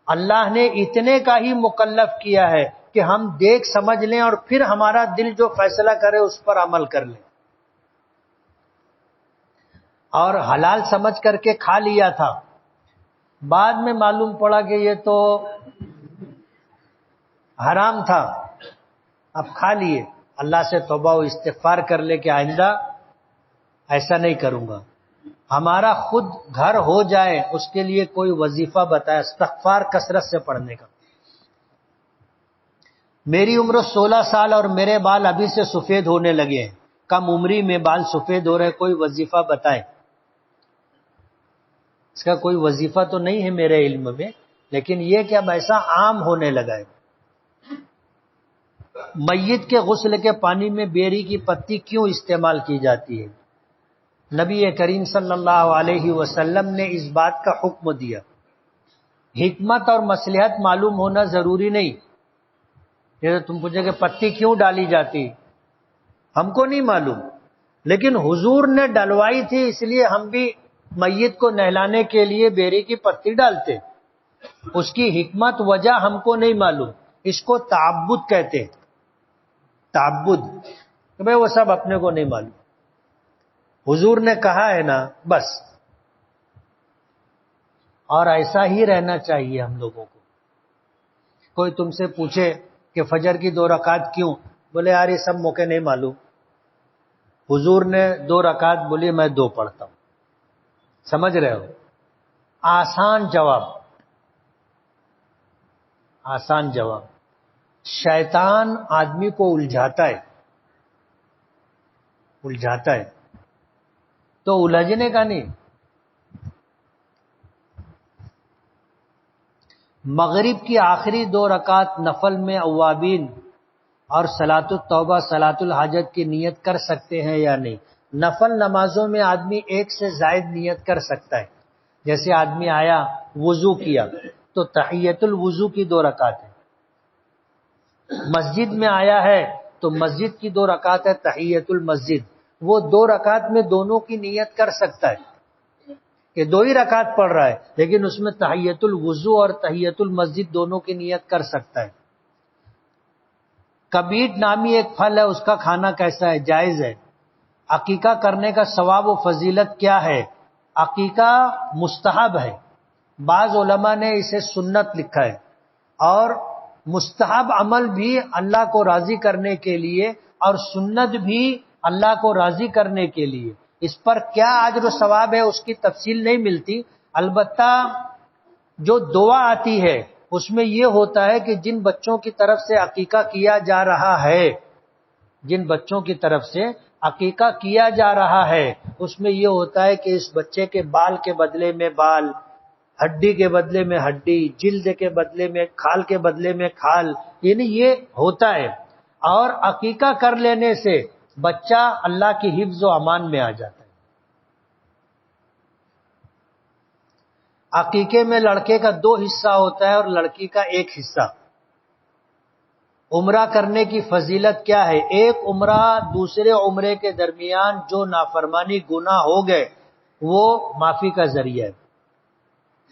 اللہ نے اتنے کا ہی مکلف کیا ہے کہ ہم دیکھ سمجھ لیں اور پھر ہمارا دل جو فیصلہ کرے اس پر عمل کر لیں. اور حلال سمجھ کر کے کھا لیا تھا، بعد میں معلوم پڑا کہ یہ تو حرام تھا، اب کھا لیے. اللہ سے توبہ و استغفار کر لے کہ آئندہ ایسا نہیں کروں گا. ہمارا خود گھر ہو جائے اس کے لیے کوئی وظیفہ بتائے استغفار کثرت سے پڑھنے کا. میری عمر 16 سال اور میرے بال ابھی سے سفید ہونے لگے ہیں. کم عمری میں بال سفید ہو رہے، کوئی وظیفہ بتائیں. اس کا کوئی وظیفہ تو نہیں ہے میرے علم میں، لیکن یہ کہ اب ایسا عام ہونے لگا ہے. میت کے غسل کے پانی میں بیری کی پتی کیوں استعمال کی جاتی ہے؟ نبی کریم صلی اللہ علیہ وسلم نے اس بات کا حکم دیا. حکمت اور مصلحت معلوم ہونا ضروری نہیں. یہ تم پوچھے کہ پتی کیوں ڈالی جاتی، ہم کو نہیں معلوم، لیکن حضور نے ڈلوائی تھی اس لیے ہم بھی میت کو نہلانے کے لیے بیری کی پتی ڈالتے. اس کی حکمت وجہ ہم کو نہیں معلوم. اس کو تعبد کہتے ہیں. تعبد کہ بھئی وہ سب اپنے کو نہیں معلوم، حضور نے کہا ہے نا بس. اور ایسا ہی رہنا چاہیے ہم لوگوں کو. کوئی تم سے پوچھے کہ فجر کی 2 رکعت کیوں، بولے یار یہ سب موقع نہیں معلوم. حضور نے 2 رکعت بولی، میں 2 پڑھتا ہوں. سمجھ رہے ہو؟ آسان جواب، آسان جواب. شیطان آدمی کو الجھاتا ہے، الجھاتا ہے تو الجھنے کا نہیں. مغرب کی آخری 2 رکعت نفل میں اوابین اور صلاۃ التوبہ صلاۃ الحاجت کی نیت کر سکتے ہیں یا نہیں؟ نفل نمازوں میں آدمی 1 سے زائد نیت کر سکتا ہے. جیسے آدمی آیا وضو کیا تو تحیت الوضو کی 2 رکعت ہے. مسجد میں آیا ہے تو مسجد کی 2 رکعت ہے تحیت المسجد. وہ 2 رکعت میں دونوں کی نیت کر سکتا ہے کہ 2 ہی رکعت پڑھ رہا ہے، لیکن اس میں تحیت الوضو اور تحیت المسجد دونوں کی نیت کر سکتا ہے. کبیٹ نامی ایک پھل ہے، اس کا کھانا کیسا ہے؟ جائز ہے. عقیقہ کرنے کا ثواب و فضیلت کیا ہے؟ عقیقہ مستحب ہے. بعض علماء نے اسے سنت لکھا ہے، اور مستحب عمل بھی اللہ کو راضی کرنے کے لیے اور سنت بھی اللہ کو راضی کرنے کے لیے. اس پر کیا اجر و ثواب ہے اس کی تفصیل نہیں ملتی. البتہ جو دعا آتی ہے اس میں یہ ہوتا ہے کہ جن بچوں کی طرف سے عقیقہ کیا جا رہا ہے، جن بچوں کی طرف سے عقیقہ کیا جا رہا ہے، اس میں یہ ہوتا ہے کہ اس بچے کے بال کے بدلے میں بال، ہڈی کے بدلے میں ہڈی، جلد کے بدلے میں کھال کے بدلے میں کھال، یعنی یہ ہوتا ہے. اور عقیقہ کر لینے سے بچہ اللہ کی حفظ و امان میں آ جاتا ہے. عقیقے میں لڑکے کا 2 حصہ ہوتا ہے اور لڑکی کا 1 حصہ. عمرہ کرنے کی فضیلت کیا ہے؟ ایک عمرہ دوسرے عمرے کے درمیان جو نافرمانی گناہ ہو گئے وہ معافی کا ذریعہ ہے.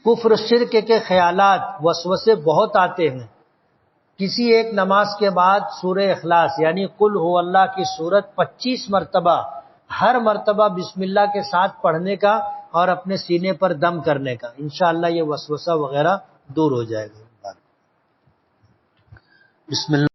کفر شرک کے خیالات وسوسے بہت آتے ہیں. کسی ایک نماز کے بعد سورہ اخلاص یعنی قل هو اللہ کی سورت 25 مرتبہ ہر مرتبہ بسم اللہ کے ساتھ پڑھنے کا اور اپنے سینے پر دم کرنے کا، انشاءاللہ یہ وسوسہ وغیرہ دور ہو جائے گا۔ بسم اللہ